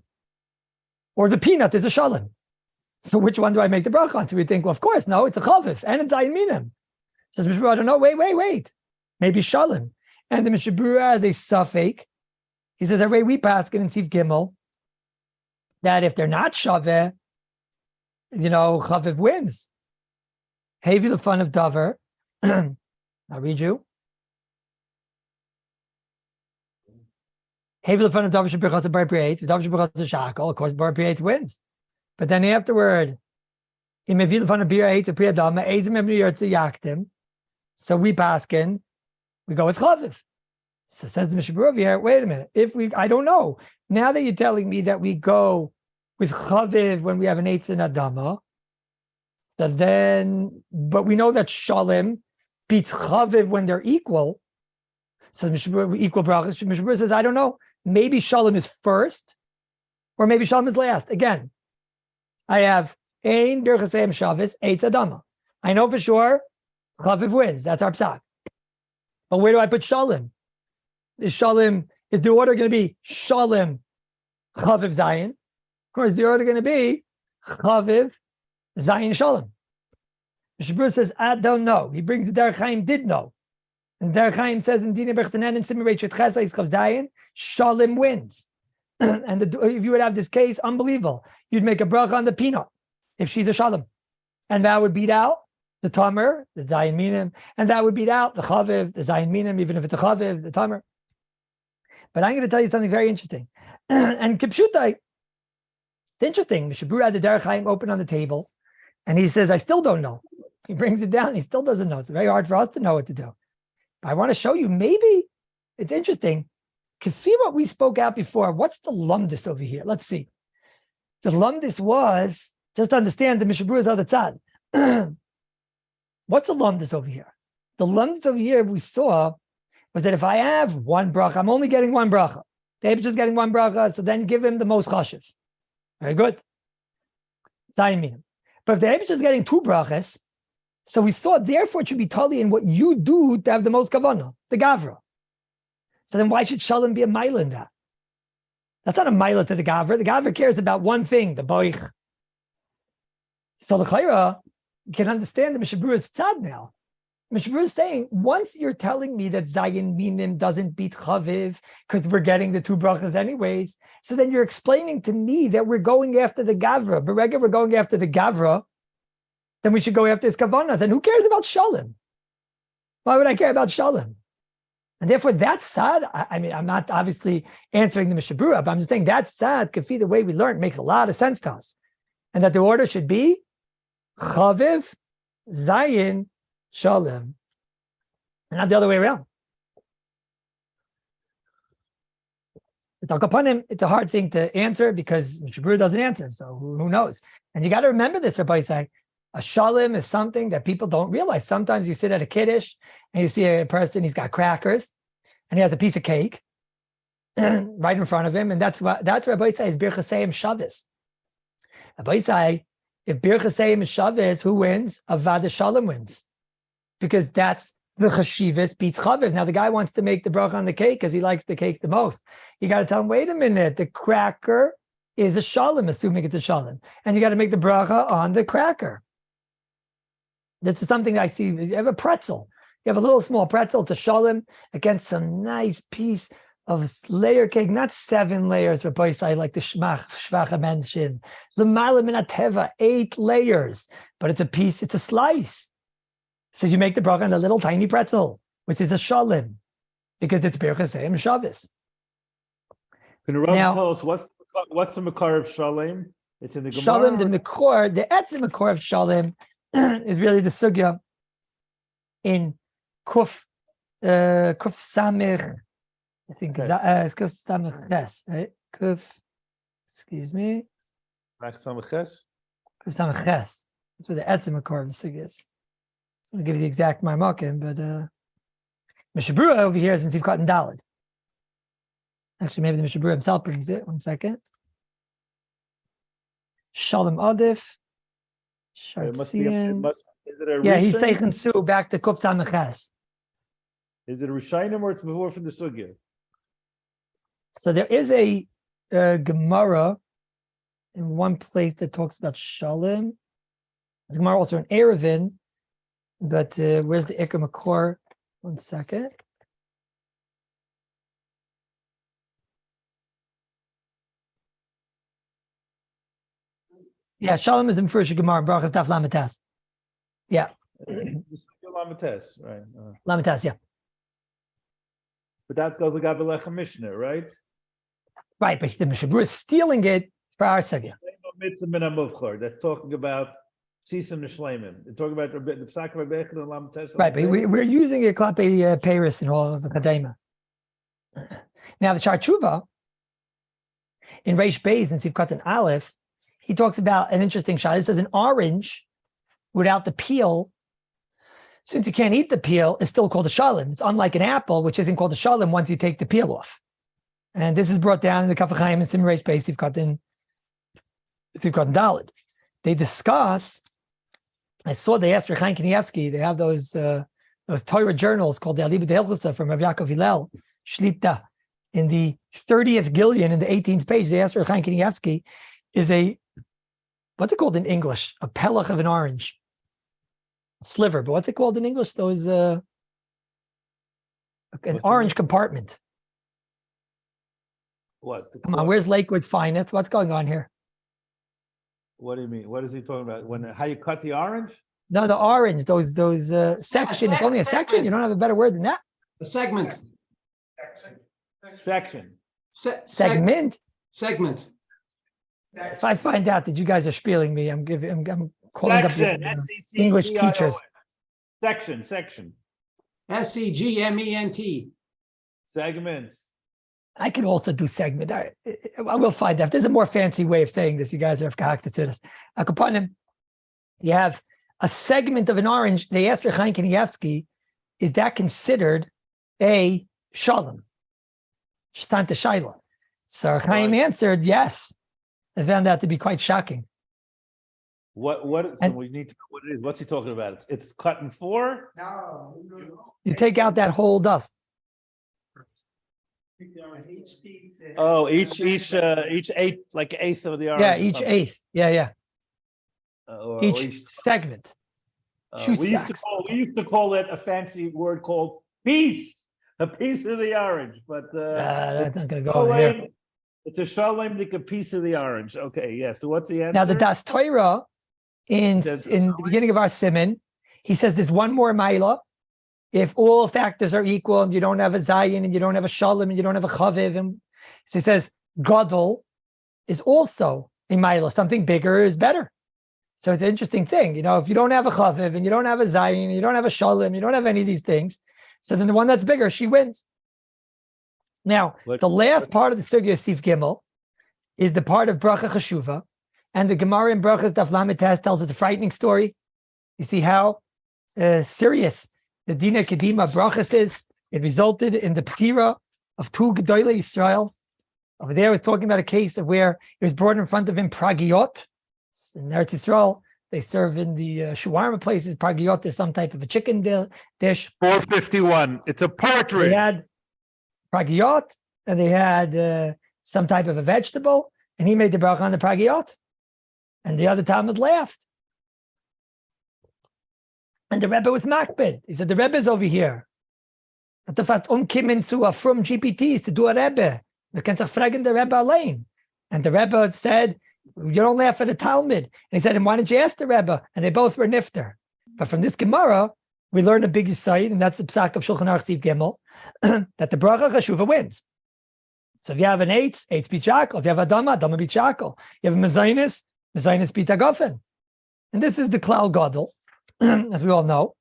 Or the peanut is a Shalom. So which one do I make the bracha on? So we think, well, of course, no, it's a Chaviv and it's Zayin Minim. Says Mishabura, I don't know, wait. Maybe Shalom. And the Mishabura has a suffix. He says, every way we pass it in Siv Gimel, that if they're not Shaveh, Chaviv wins. Hevi the fun of Dover. I'll read you. Hevi the fun of Dover should be because of BRACHOS. Dover should be because of Shackle. Of course, BRACHOS wins. But then afterward, so we paskin, we go with Chaviv. So says the Mishabura over here, wait a minute. I don't know. Now that you're telling me that we go with Chaviv when we have an Eitz and Adama, but we know that Shalom beats Chaviv when they're equal. So the Mishabura, equal brachos. Mishabura says, I don't know. Maybe Shalom is first, or maybe Shalom is last. Again, I have Ein Birchas Seyim Shavis, Eitz Adama. I know for sure Chaviv wins. That's our psak. But where do I put Shalom? Is the order going to be Shalom, Chaviv, Zayin? Of course, the order going to be Chaviv, Zayin, Shalom. Mishabura says, I don't know. He brings the Derech Chaim did know. And Derech Chaim says in Dina Berchsanen and Simirei Chetchesa Yitzchav Zayin, Shalom wins. And if you would have this case, unbelievable. You'd make a bracha on the peanut if she's a Shalom. And that would beat out the Tamar, the Zayin Minim, and that would beat out the Chaviv, the Zayin Minim, even if it's a Chaviv, the Tamar. But I'm going to tell you something very interesting. And Kipshutai, it's interesting. Mishabura had the Derech Chaim open on the table, and he says, I still don't know. He brings it down, he still doesn't know. It's very hard for us to know what to do. But I want to show you, maybe it's interesting. Kafi, what we spoke out before, what's the lumdis over here? Let's see. The lumdis was, just to understand the Mishabura's other tzad. What's the lumdis over here? The lumdis over here we saw was that if I have one bracha, I'm only getting one bracha. David's just getting one bracha, so then give him the most chashiv. Very good. Zayin Minim. But if the David's just getting two brachas, so we saw, therefore, it should be totally in what you do to have the most kavanah, the gavra. So then why should Shalom be a mila in that? That's not a mila to the gavra. The gavra cares about one thing, the boich. So the chayra, you can understand the Mishabura's tzad now. Mishabura is saying, once you're telling me that Zayin Minim doesn't beat Chaviv because we're getting the 2 brachas anyways, so then you're explaining to me that we're going after the Gavra. But regular, we're going after the Gavra, then we should go after his Kavanah. Then who cares about Shalom? Why would I care about Shalom? And therefore, that sad, I mean, I'm not obviously answering the Mishabura, but I'm just saying that sad, Kafi, the way we learn, makes a lot of sense to us. And that the order should be Chaviv, Zayin, Shalom, and not the other way around. It's a hard thing to answer because Mishabura doesn't answer, so who knows? And you got to remember this, Rabbi Isai. A shalom is something that people don't realize. Sometimes you sit at a kiddush and you see a person, he's got crackers and he has a piece of cake right in front of him. And that's Rabbi Isai is Birchasayim Shabbos. Rabbi Isai, if Birchasayim is Shabbos, who wins? Avad Shalom wins. Because that's the chashivas beats chaviv. Now the guy wants to make the bracha on the cake because he likes the cake the most. You got to tell him, wait a minute, the cracker is a shalom, assuming it's a shalom. And you got to make the bracha on the cracker. This is something I see. You have a pretzel. You have a little small pretzel to shalom against some nice piece of layer cake, not 7 layers, Rabbi Isai, like the Shvacha mentioned. L'mala min hateva, 8 layers, but it's a piece, it's a slice. So you make the bracha on a little tiny pretzel, which is a shalom, because it's Birchasayim Shabbos. Can you tell us what's the makar of shalom? It's in the Gemara. Shalom, the makor, the etzim makor of shalom is really the sugya in Kuf Samich. I think it's Kuf Samich Ches, right? Kuf, excuse me. Kuf Samich Ches. Kuf Samich Ches. That's where the etzim makor of the sugya is. So I'll give you the exact marmakim, but Mishabura over here is in Sivkat and Daled. Actually, maybe the Mishabura himself brings it. 1 second. Shalom Adif. Shartzian. Yeah, he's Seichen Su back to Kuf Samachas. Is it a Rishainim or it's before from the Sugya? So there is a Gemara in one place that talks about Shalom. There's Gemara also in Erevin. But where's the Ikar Makor? 1 second. Yeah, Shalom is in First Gemara, Brachos Daf Lamites. Yeah. Lamites, right? Lamites, yeah. But that goes like Abelech Mishnah, right? Right, but the Mishabura is stealing it for our sugya. That's talking about Sisim Nishleimim. They're talking about the Psak of Rebecca and Lamites. Right, but we're using a Klape Paris in all of the KADIM. Now, the Shar Tshuva, in Reish Beis and Sivkat and Aleph, he talks about an interesting shot. It says an orange without the peel, since you can't eat the peel, is still called a shalom. It's unlike an apple, which isn't called a shalom once you take the peel off. And this is brought down in the Kaf HaChaim and Sim Reish Beis, Sivkat and Daled. They discuss, I saw they asked Rechaim Kanievsky, they have those Torah journals called the Alibud Hilchasa from Rav Yaakov Hillel, Shlita, in the 30th Gillion, in the 18th page, they asked Rechaim Kanievsky, is a, what's it called in English? A pelach of an orange. A sliver, but what's it called in English? Those, an orange compartment. What? Come on, where's Lakewood's finest? What's going on here? What do you mean? What is he talking about? How you cut the orange? No, the orange, those section. It's only a section. You don't have a better word than that. A segment. Section. Segment. Segment. If I find out that you guys are spieling me, I'm calling Section. up English teachers. Section. SEGMENT. Segments. I can also do segment. I will find out. If there's a more fancy way of saying this, you guys are kahaktatsidas. Akapanim, you have a segment of an orange. They asked Rechaim Kanievsky, is that considered a shalom? Santa Shaila. So Rechaim answered, yes. I found that to be quite shocking. So we need to know what it is. What's he talking about? It's cut in 4? No. You take out that whole dust. Oh, each eighth, like eighth of the orange. Yeah, each eighth. Yeah. Or each segment. Shoe We used to socks. call it a fancy word called piece, a piece of the orange, but That's not going to go over here. it's a shalom, like a piece of the orange. Okay, yeah. So what's the answer? Now, the Das Torah in the beginning of our Siman, he says there's one more Maila. If all factors are equal and you don't have a Zayin and you don't have a Shalom and you don't have a Chaviv, and so he says Gadol is also a Maila. Something bigger is better. So it's an interesting thing. If you don't have a Chaviv and you don't have a Zayin and you don't have a Shalom, you don't have any of these things, so then the one that's bigger, she wins. Now, the last part of the Sugya Sif Gimel is the part of Bracha Cheshuva, and the Gemara in Brachos Daf Lamed Tes tells us a frightening story. You see how serious the Dina Kadima Brachos is. It resulted in the Ptira of two Gedolei Yisrael. Over there, it's talking about a case of where it was brought in front of him Pragiot. In Eretz Yisrael, they serve in the shawarma places. Pragiot is some type of a chicken dish. 451. It's a partridge. They had Pragiot, and they had some type of a vegetable, and he made the bracha on the Pragiot. And the other Talmud laughed. And the Rebbe was makbid. He said, the Rebbe is over here. But the fast came into a from GPTs to do a Rebbe. We can say fragen the Rebbe allein. And the Rebbe said, you don't laugh at the Talmud. And he said, and why didn't you ask the Rebbe? And they both were nifter. But from this Gemara, we learn a big side, and that's the psak of Shulchan Aruch Siv Gimel, that the bracha Cheshuva wins. So if you have an eitz beats shakol. If you have a dama beats shakol. You have a mezainis beats agafen. And this is the klal gadol, as we all know.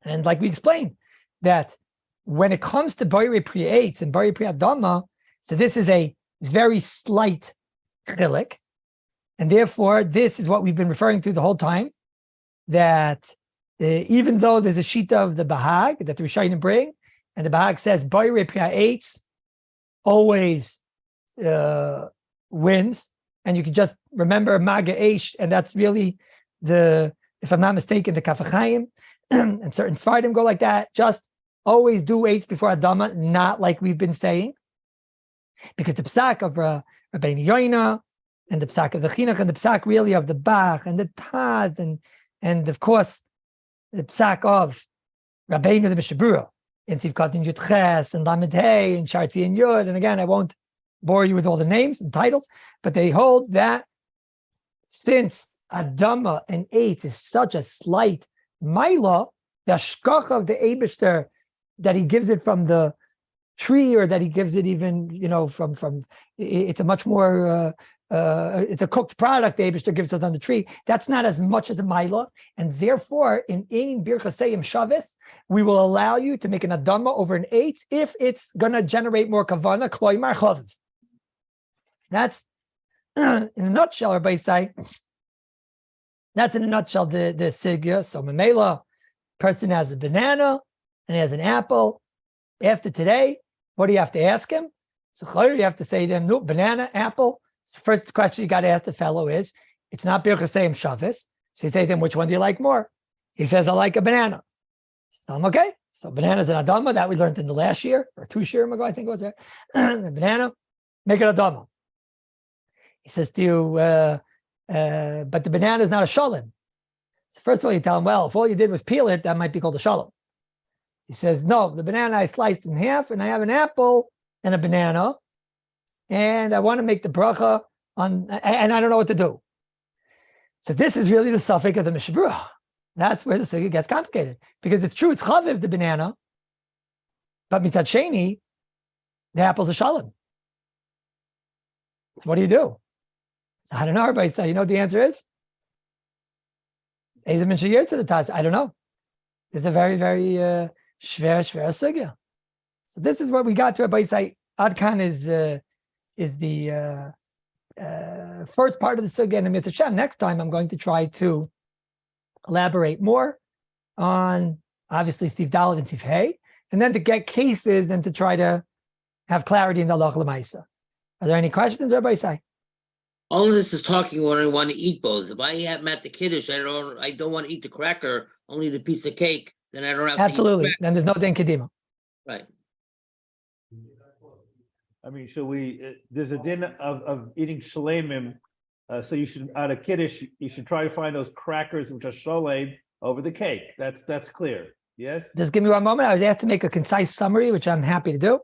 And like we explained, that when it comes to Bari Pri Eitz and Bari Pri Adama, so this is a very slight chilik. And therefore, this is what we've been referring to the whole time, that even though there's a shita of the Bahag that the Rishayim bring, and the Bahag says Bari Pri Eitz always wins, and you can just remember Maga Eish, and that's really if I'm not mistaken, the Kafachayim, and certain Svardim go like that. Just always do Eitz before Adama, not like we've been saying, because the psak of Rabbeinu Yoina, and the psak of the Chinuch, and the psak really of the Bach, and the Taz, and of course, the psak of Rabbeinu the Mishabura, in Sivkat and Yud Ches, and Lamed Hey, and Shartzi and Yud, and again, I won't bore you with all the names and titles, but they hold that since Adama and Eitz is such a slight Maila, the Shkach of the Eibishter, that he gives it from the tree, or that he gives it even, from it's a much more, it's a cooked product the Eibishter gives it on the tree. That's not as much as a Maila, and therefore, in Ein Birchasei Shavis, we will allow you to make an Adama over an Eitz if it's going to generate more Kavana, Kloi Mar Chaviv. That's, in a nutshell, everybody say, that's in a nutshell the Sigya. So Mamela, person has a banana and he has an apple. After today, what do you have to ask him? So you have to say to him, no, banana, apple. So first question you got to ask the fellow is, it's not Birchasei Shavis. So you say to him, which one do you like more? He says, I like a banana. So tell him, okay. So bananas and Adama, that we learned in the last year, or 2 years ago, I think it was there. Banana, make it Adama. He says to you, but the banana is not a shalom. So first of all, you tell him, well, if all you did was peel it, that might be called a shalom. He says, no, the banana I sliced in half, and I have an apple and a banana, and I want to make the bracha on, and I don't know what to do. So this is really the suffix of the Mishabura. That's where the sugya gets complicated, because it's true, it's chaviv, the banana, but mitzad sheni, the apple's a shalom. So what do you do? So I don't know, everybody. So you know what the answer is? To the Taz. I don't know. It's a very, very shver sugya. So this is what we got to. Everybody say Adkan is the first part of the sugya in the Mitzvah Shem. Next time, I'm going to try to elaborate more on obviously Siv Dalet and Siv Hey, and then to get cases and to try to have clarity in the Halach L'Maisa. Are there any questions? Everybody say. All of this is talking when I want to eat both. If I have at the Kiddush, I don't want to eat the cracker, only the piece of cake, then I don't have Absolutely. to eat the Then there's no din kedima. right. I mean, there's a din of eating shlemim So you should, out of Kiddush, you should try to find those crackers which are sholem over the cake. That's clear. Yes? Just give me one moment. I was asked to make a concise summary, which I'm happy to do.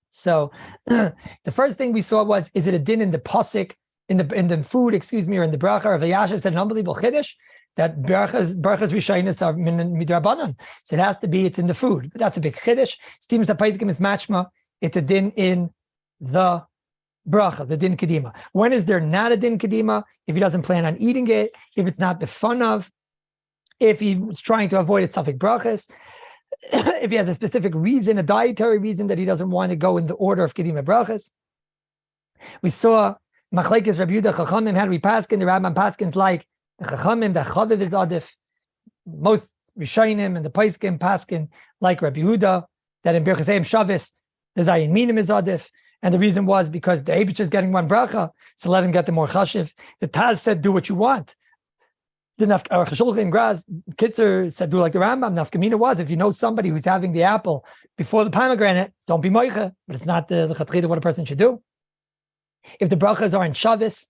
So the first thing we saw was, is it a din in the posik, in the food, or in the bracha? Rav Elyashiv said an unbelievable chiddush that brachos rishaynos are midrabanan. So it has to be, it's in the food. But that's a big chiddush. Steam Sapaiskim is machma. It's a din in the bracha, the din kadima. When is there not a din kadima? If he doesn't plan on eating it, if it's not the fun of, if he's trying to avoid it, suffix brachas, if he has a specific reason, a dietary reason that he doesn't want to go in the order of kadima brachas. We saw Machlekes Rabbi Yehuda Chachamim, how do we paskin? The Rambam paskins like the Chachamim, the Chaviv is adif. Most Rishonim and the Paiskim paskin like Rabbi Yehuda, that in Birchas Shabbos the Zayin Minim is adif. And the reason was because the Eibush is getting one bracha, so let him get the more chashiv. The Taz said, do what you want. The Shulchan Graz, Kitzer said, do like the Rambam. Nafkamina was, if you know somebody who's having the apple before the pomegranate, don't be moicha, but it's not the chatchida what a person should do. If the brachas are in Shabbos,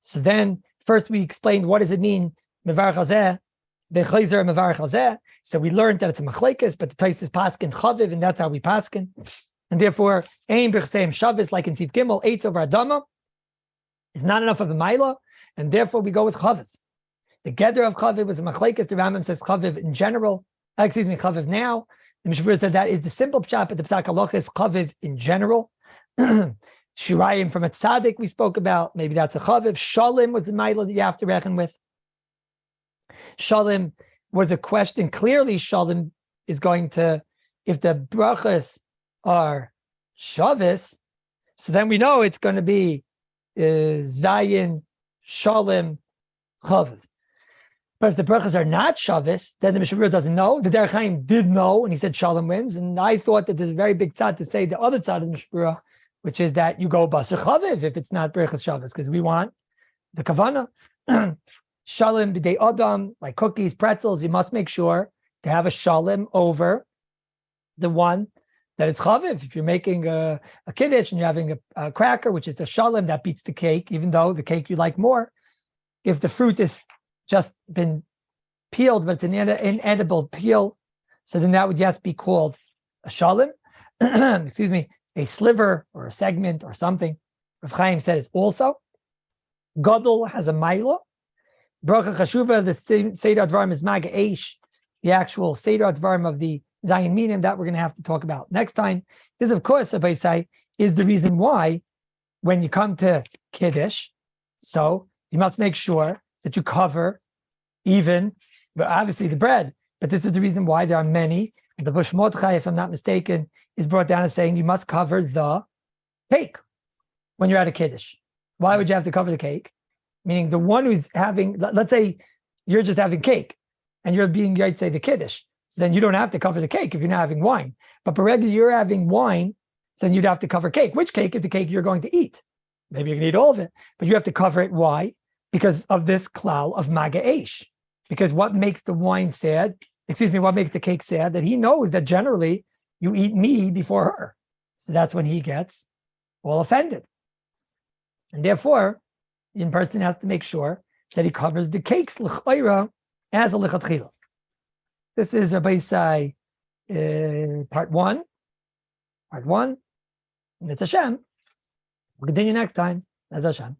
so then first we explained what does it mean, mevarach hazeh, bechayzer mevarach hazeh. So we learned that it's a machlekes, but the Tais is paskin chaviv, and that's how we paskin. And therefore, ein b'chseim Shabbos, like in Sif Gimel, 8 over Adama, is not enough of a maila, and therefore we go with chaviv. The gather of chaviv was a machlekes. The Rambam says chaviv in general. Chaviv now. The Mishmur said that is the simple pshat, but the psak halacha is chaviv in general. Shirayim from a tzaddik we spoke about. Maybe that's a chaviv. Shalim was the maila that you have to reckon with. Shalim was a question. Clearly, shalim is going to, if the brachas are Shavis, so then we know it's going to be Zayin, Shalim, Chaviv. But if the brachas are not Shavis, then the Mishnah doesn't know. The Derech Chaim did know, and he said Shalom wins. And I thought that there's a very big tzad to say the other tzad of the Mishnah, which is that you go Basar Chaviv if it's not brachas Shavis, because we want the Kavana. Shalom b'dei Adam, like cookies, pretzels, you must make sure to have a Shalom over the one that is chaviv. If you're making a kiddush and you're having a cracker, which is a shalom, that beats the cake, even though the cake you like more. If the fruit is just been peeled, but it's an inedible peel, so then that would yes be called a shalom. Excuse me, a sliver or a segment or something. Rav Chaim said it's also. Gadol has a maila. Bracha chashuva, the Seder Advarim is maga eish, the actual Seder Advarim of the Zayin Minim that we're going to have to talk about next time. This, of course, say, is the reason why when you come to Kiddush, so you must make sure that you cover even, obviously, the bread. But this is the reason why there are many. The Bush Mordechai, if I'm not mistaken, is brought down as saying you must cover the cake when you're at a Kiddush. Why would you have to cover the cake? Meaning the one who's having, let's say you're just having cake and you're being, you'd say, the Kiddush. So then you don't have to cover the cake if you're not having wine. But for regular, you're having wine, so then you'd have to cover cake. Which cake is the cake you're going to eat? Maybe you can eat all of it, but you have to cover it. Why? Because of this klal of maga eish. Because what makes the wine sad, what makes the cake sad, that he knows that generally you eat me before her. So that's when he gets all offended. And therefore, the person has to make sure that he covers the cakes l'chayra as a lichatchila. This is Rabbi Isai, part one. And it's Hashem. We'll continue next time. As Hashem.